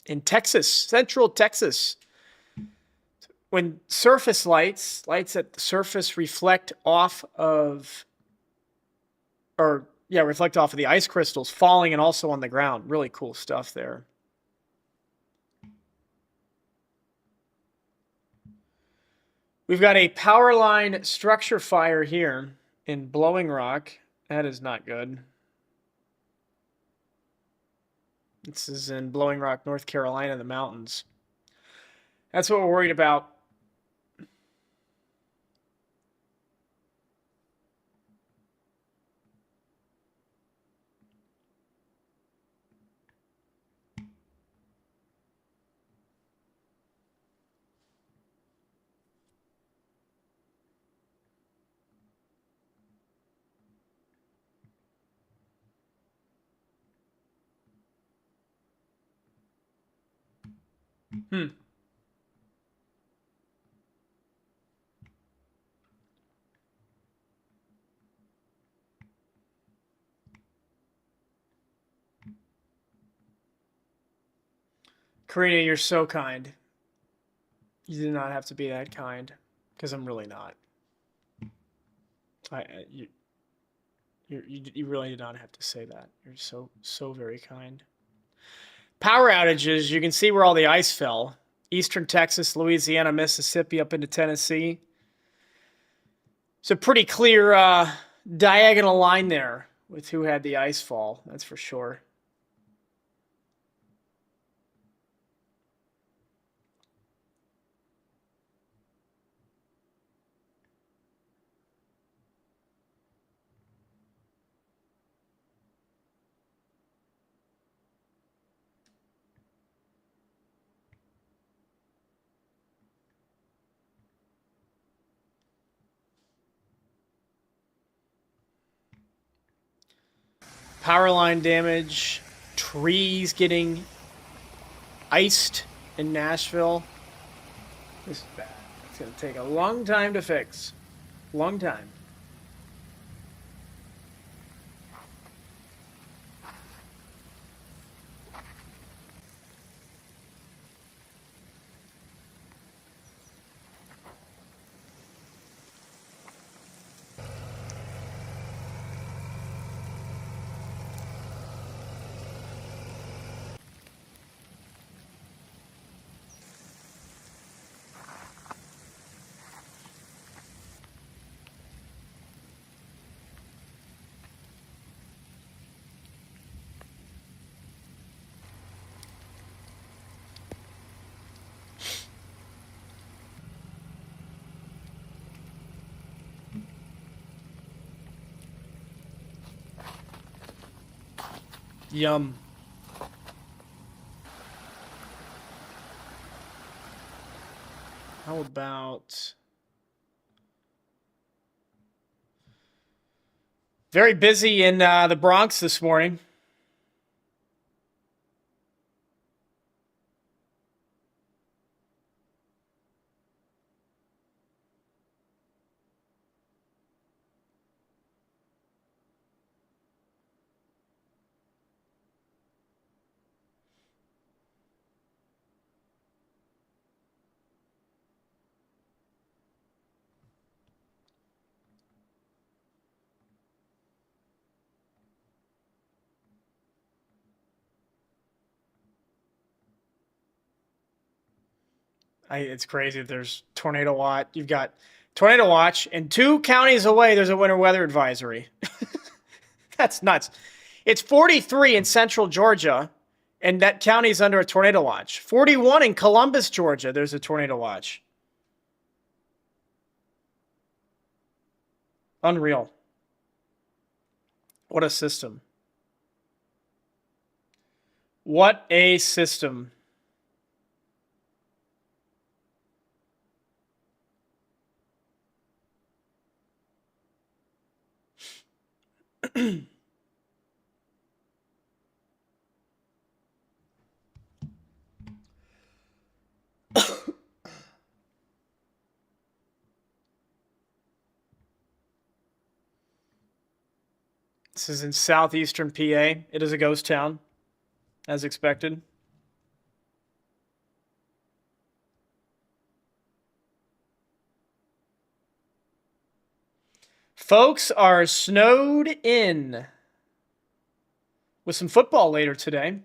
S1: In Texas, central Texas. When surface lights at the surface reflect off of the ice crystals falling and also on the ground. Really cool stuff there. We've got a power line structure fire here in Blowing Rock. That is not good. This is in Blowing Rock, North Carolina, in the mountains. That's what we're worried about. Karina, you're so kind. You did not have to be that kind, because I'm really not. You really did not have to say that. You're so very kind. Power outages. You can see where all the ice fell. Eastern Texas, Louisiana, Mississippi, up into Tennessee. It's a pretty clear diagonal line there with who had the ice fall. That's for sure. Power line damage, trees getting iced in Nashville. This is bad. It's going to take a long time to fix. Long time. Yum. How about... Very busy in the Bronx this morning. It's crazy. There's tornado watch. You've got tornado watch, and 2 counties away, there's a winter weather advisory. That's nuts. It's 43 in central Georgia, and that county's under a tornado watch. 41 in Columbus, Georgia, there's a tornado watch. Unreal. What a system. What a system. This is in southeastern PA. It is a ghost town, as expected. Folks are snowed in with some football later today.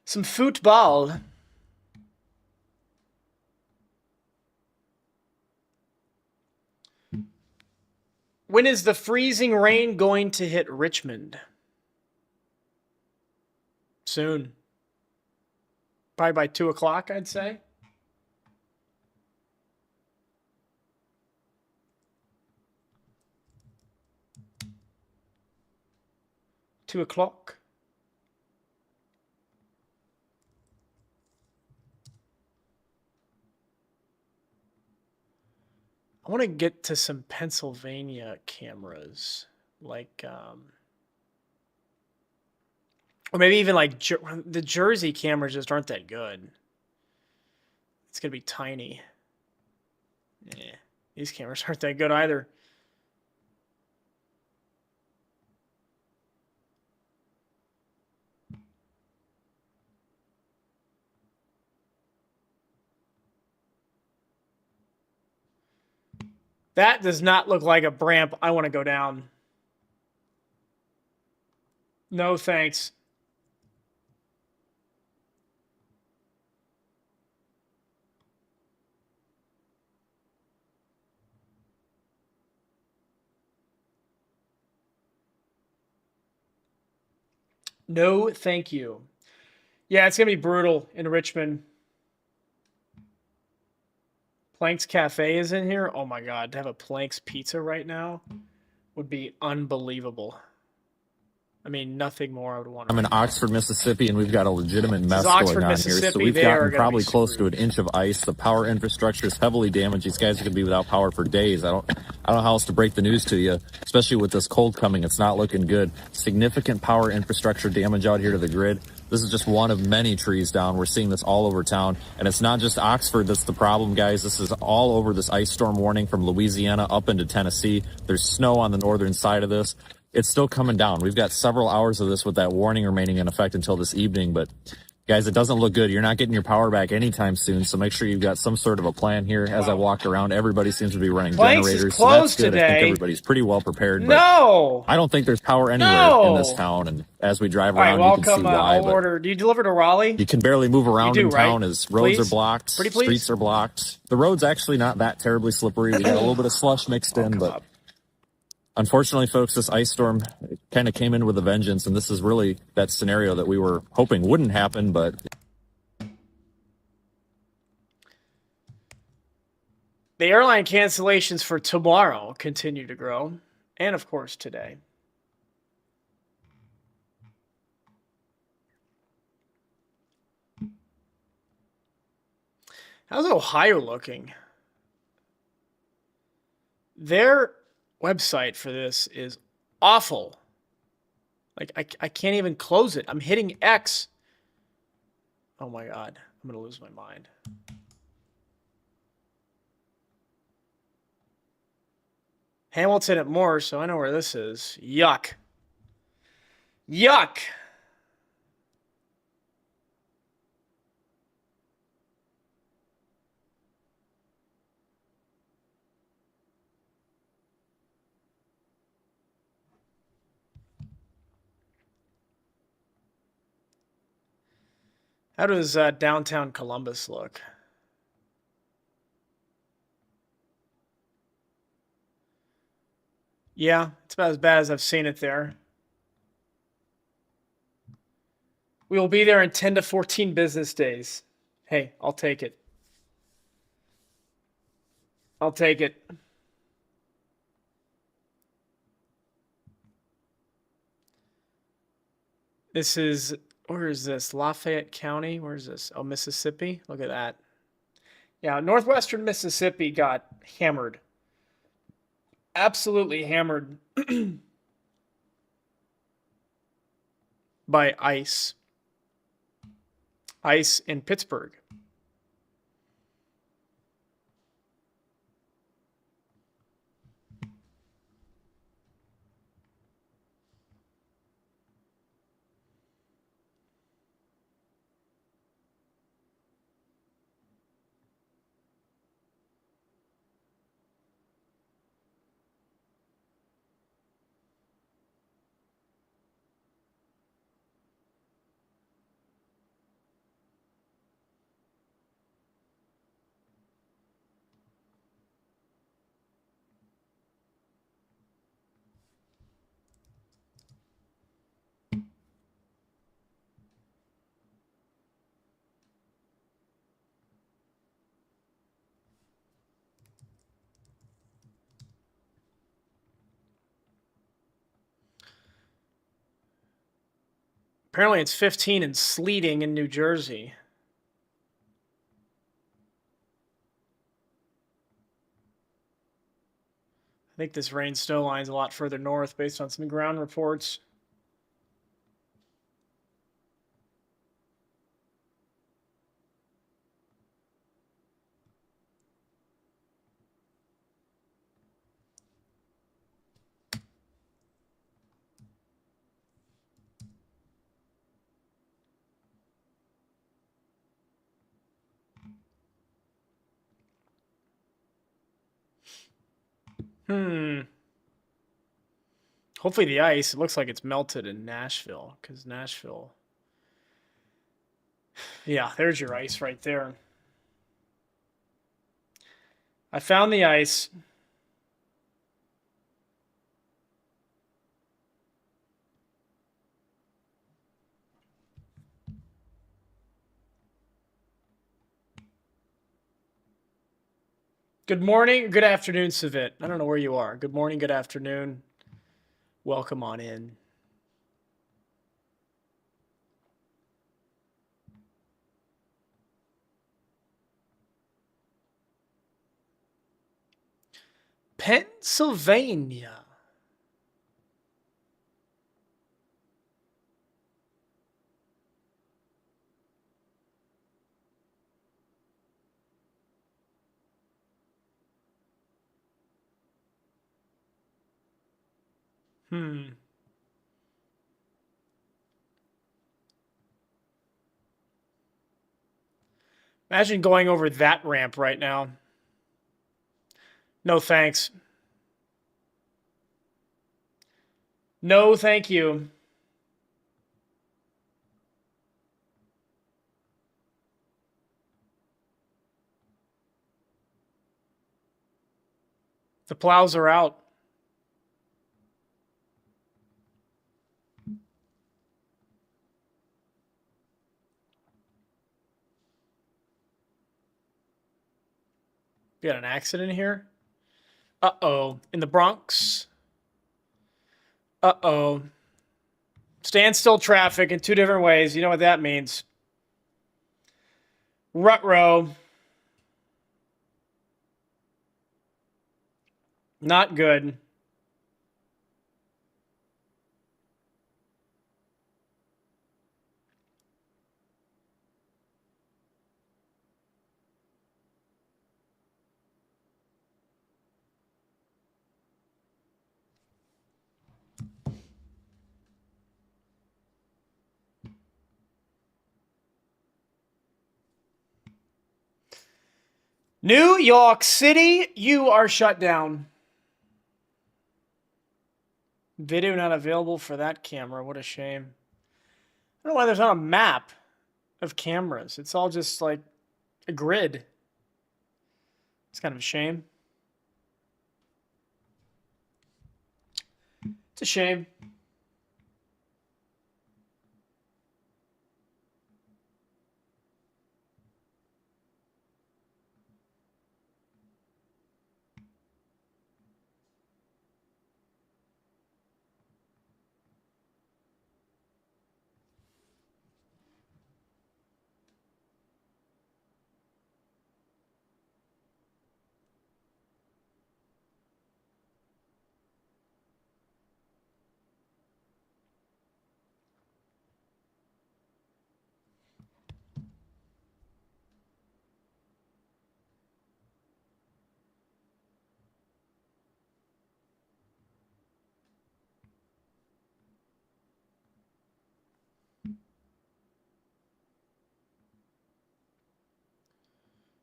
S1: Some football. When is the freezing rain going to hit Richmond? Soon. Probably by 2 o'clock, I'd say. Two o'clock. I want to get to some Pennsylvania cameras, like, or maybe even like the Jersey cameras just aren't that good. It's gonna be tiny. Yeah, these cameras aren't that good either. That does not look like a ramp I want to go down. No, thanks. No, thank you. Yeah, it's going to be brutal in Richmond. Plank's Cafe is in here. Oh my God, to have a Plank's Pizza right now would be unbelievable. I mean, nothing more I would want.
S5: I'm in Oxford, Mississippi, and we've got a legitimate mess going on here. So we've gotten probably close to an inch of ice. The power infrastructure is heavily damaged. These guys are going to be without power for days. I don't know how else to break the news to you, especially with this cold coming. It's not looking good. Significant power infrastructure damage out here to the grid. This is just one of many trees down. We're seeing this all over town. And it's not just Oxford that's the problem, guys. This is all over this ice storm warning from Louisiana up into Tennessee. There's snow on the northern side of this. It's still coming down. We've got several hours of this with that warning remaining in effect until this evening. But, guys, it doesn't look good. You're not getting your power back anytime soon, so make sure you've got some sort of a plan here. As I walk around, everybody seems to be running generators, so that's good.
S1: Today.
S5: I think everybody's pretty well prepared.
S1: No!
S5: I don't think there's power anywhere in this town, and as we drive around, you can see why.
S1: I'll order. Do you deliver to Raleigh?
S5: You can barely move around in town as roads are blocked,
S1: Pretty
S5: streets are blocked. The road's actually not that terribly slippery. We got a little bit of slush mixed in, but... Unfortunately, folks, this ice storm kind of came in with a vengeance, and this is really that scenario that we were hoping wouldn't happen, but...
S1: The airline cancellations for tomorrow continue to grow, and of course today. How's Ohio looking? Their website for this is awful. Like, I can't even close it. I'm hitting X. Oh my God. I'm going to lose my mind. Hamilton at Moore, so I know where this is. Yuck. Yuck. How does downtown Columbus look? Yeah, it's about as bad as I've seen it there. We will be there in 10 to 14 business days. Hey, I'll take it. I'll take it. This is, where is this? Lafayette County? Where is this? Oh, Mississippi? Look at that. Yeah, northwestern Mississippi got hammered. Absolutely hammered by ice. Ice in Pittsburgh. Apparently it's 15 and sleeting in New Jersey. I think this rain snow line's a lot further north based on some ground reports. Hopefully the ice, it looks like it's melted in Nashville, because Nashville... Yeah, there's your ice right there. I found the ice. Good morning, good afternoon, Savit. I don't know where you are. Good morning, good afternoon. Welcome on in. Pennsylvania. Imagine going over that ramp right now. No thanks. No, thank you. The plows are out. We got an accident here. Uh-oh. In the Bronx. Uh-oh. Standstill traffic in two different ways. You know what that means. Rutrow. Not good. New York City, you are shut down. Video not available for that camera. What a shame. I don't know why there's not a map of cameras. It's all just like a grid. It's kind of a shame. It's a shame.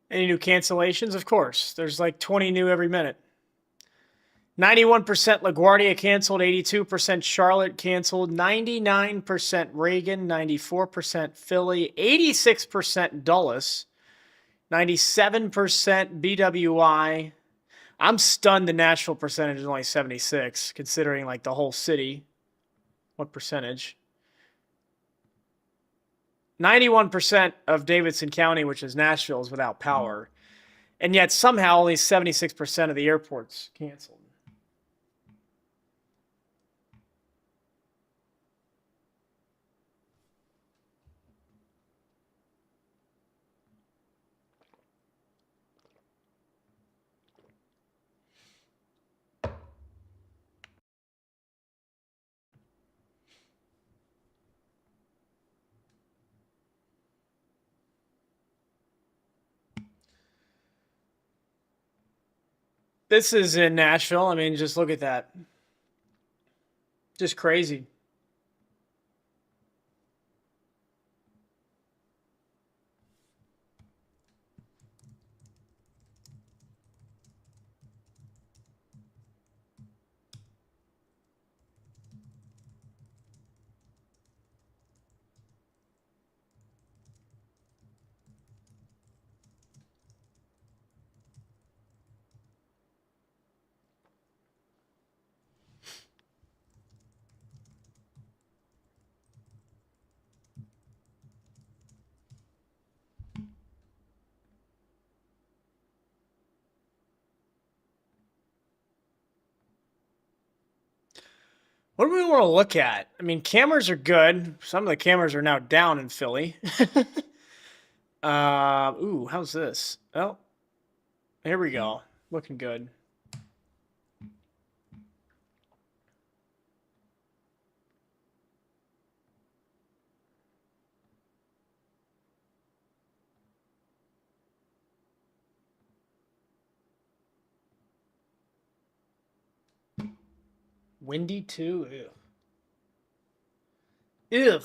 S1: Any new cancellations? Of course. There's like 20 new every minute. 91% LaGuardia canceled, 82% Charlotte canceled, 99% Reagan, 94% Philly, 86% Dulles, 97% BWI. I'm stunned the Nashville percentage is only 76, considering like the whole city. What percentage? 91% of Davidson County, which is Nashville, is without power. And yet somehow only 76% of the airport's canceled. This is in Nashville. I mean, just look at that. Just crazy. What do we want to look at? I mean, cameras are good. Some of the cameras are now down in Philly. Ooh, how's this? Oh, here we go. Looking good. Windy too. Ew. Ugh.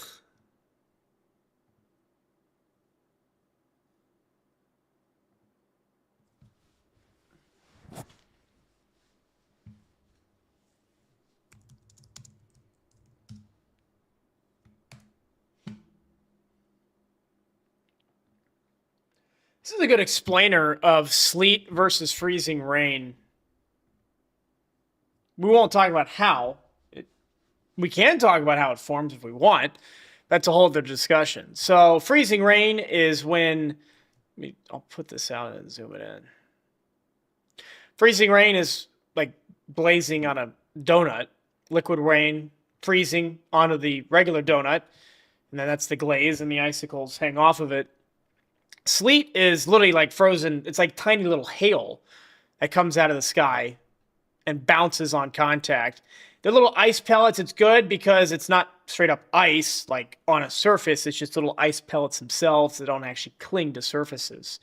S1: This is a good explainer of sleet versus freezing rain. We won't talk about how. We can talk about how it forms if we want. That's a whole other discussion. So freezing rain is when, I'll put this out and zoom it in. Freezing rain is like blazing on a donut. Liquid rain freezing onto the regular donut. And then that's the glaze and the icicles hang off of it. Sleet is literally like frozen. It's like tiny little hail that comes out of the sky and bounces on contact. The little ice pellets, it's good because it's not straight up ice like on a surface. It's just little ice pellets themselves that don't actually cling to surfaces.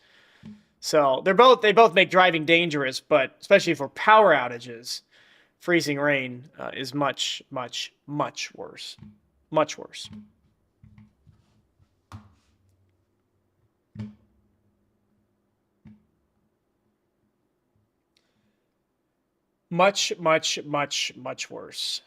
S1: So they both make driving dangerous, but especially for power outages, freezing rain is much, much, much worse. Much worse. Much, much, much, much worse.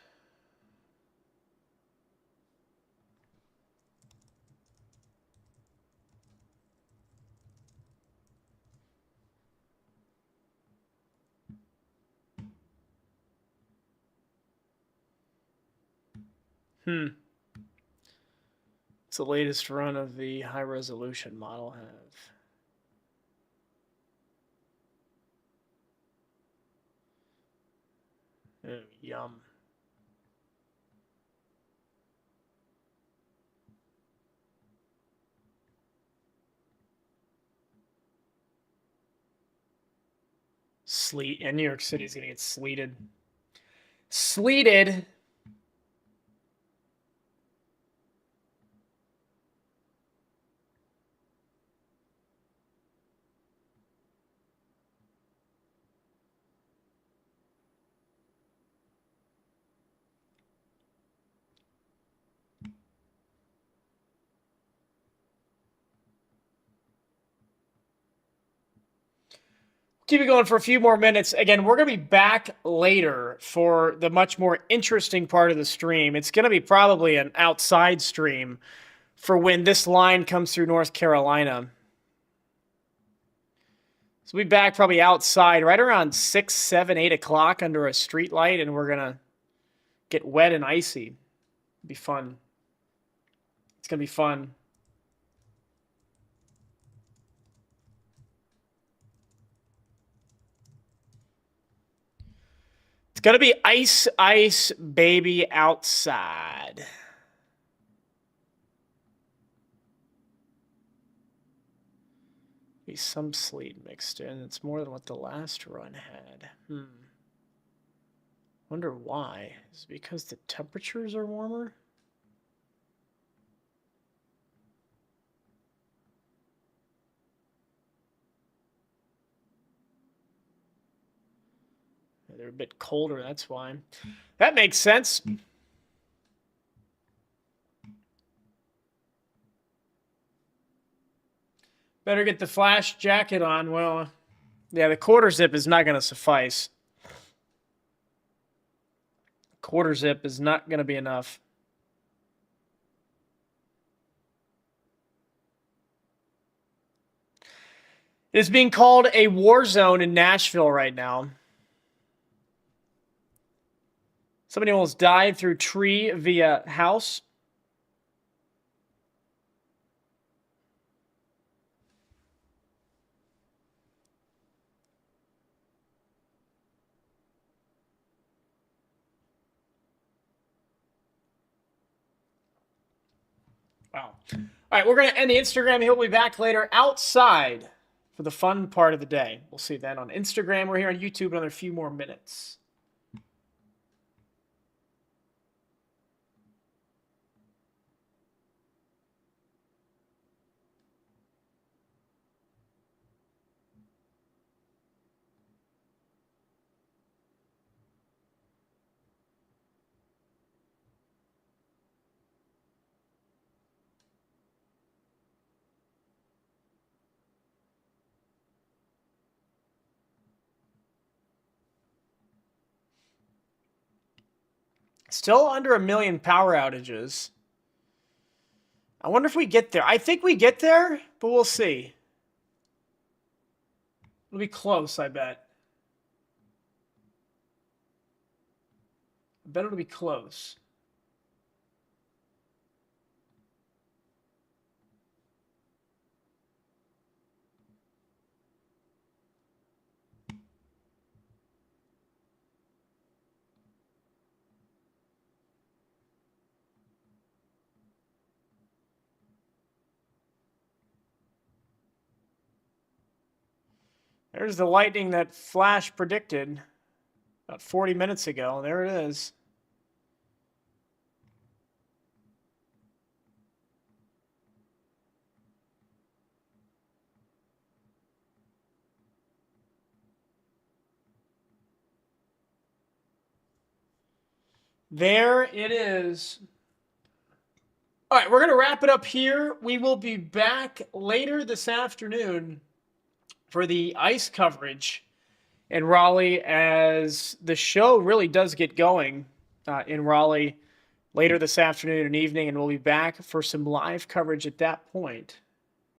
S1: What's the latest run of the high-resolution model have? Oh, yum. Sleet. And New York City's going to get sleeted. Sleeted. Keep it going for a few more minutes. Again, we're going to be back later for the much more interesting part of the stream. It's going to be probably an outside stream for when this line comes through North Carolina. So we'll be back probably outside right around 6, 7, 8 o'clock under a street light, and we're going to get wet and icy. It'll be fun. It's going to be fun. It's going to be ice, ice, baby, outside. Be some sleet mixed in. It's more than what the last run had. Wonder why. Is it because the temperatures are warmer? They're a bit colder, that's why. That makes sense. Better get the flash jacket on. Well, yeah, the quarter zip is not going to suffice. Quarter zip is not going to be enough. It is being called a war zone in Nashville right now. Somebody almost died through tree via house. Wow. All right, we're going to end the Instagram. He'll be back later outside for the fun part of the day. We'll see you then on Instagram. We're here on YouTube in another few more minutes. Still under 1 million power outages. I wonder if we get there. I think we get there, but we'll see. It'll be close, I bet. I bet it'll be close. There's the lightning that Flash predicted. About 40 minutes ago. There it is. There it is. All right, we're going to wrap it up here. We will be back later this afternoon for the ice coverage in Raleigh as the show really does get going in Raleigh later this afternoon and evening, and we'll be back for some live coverage at that point.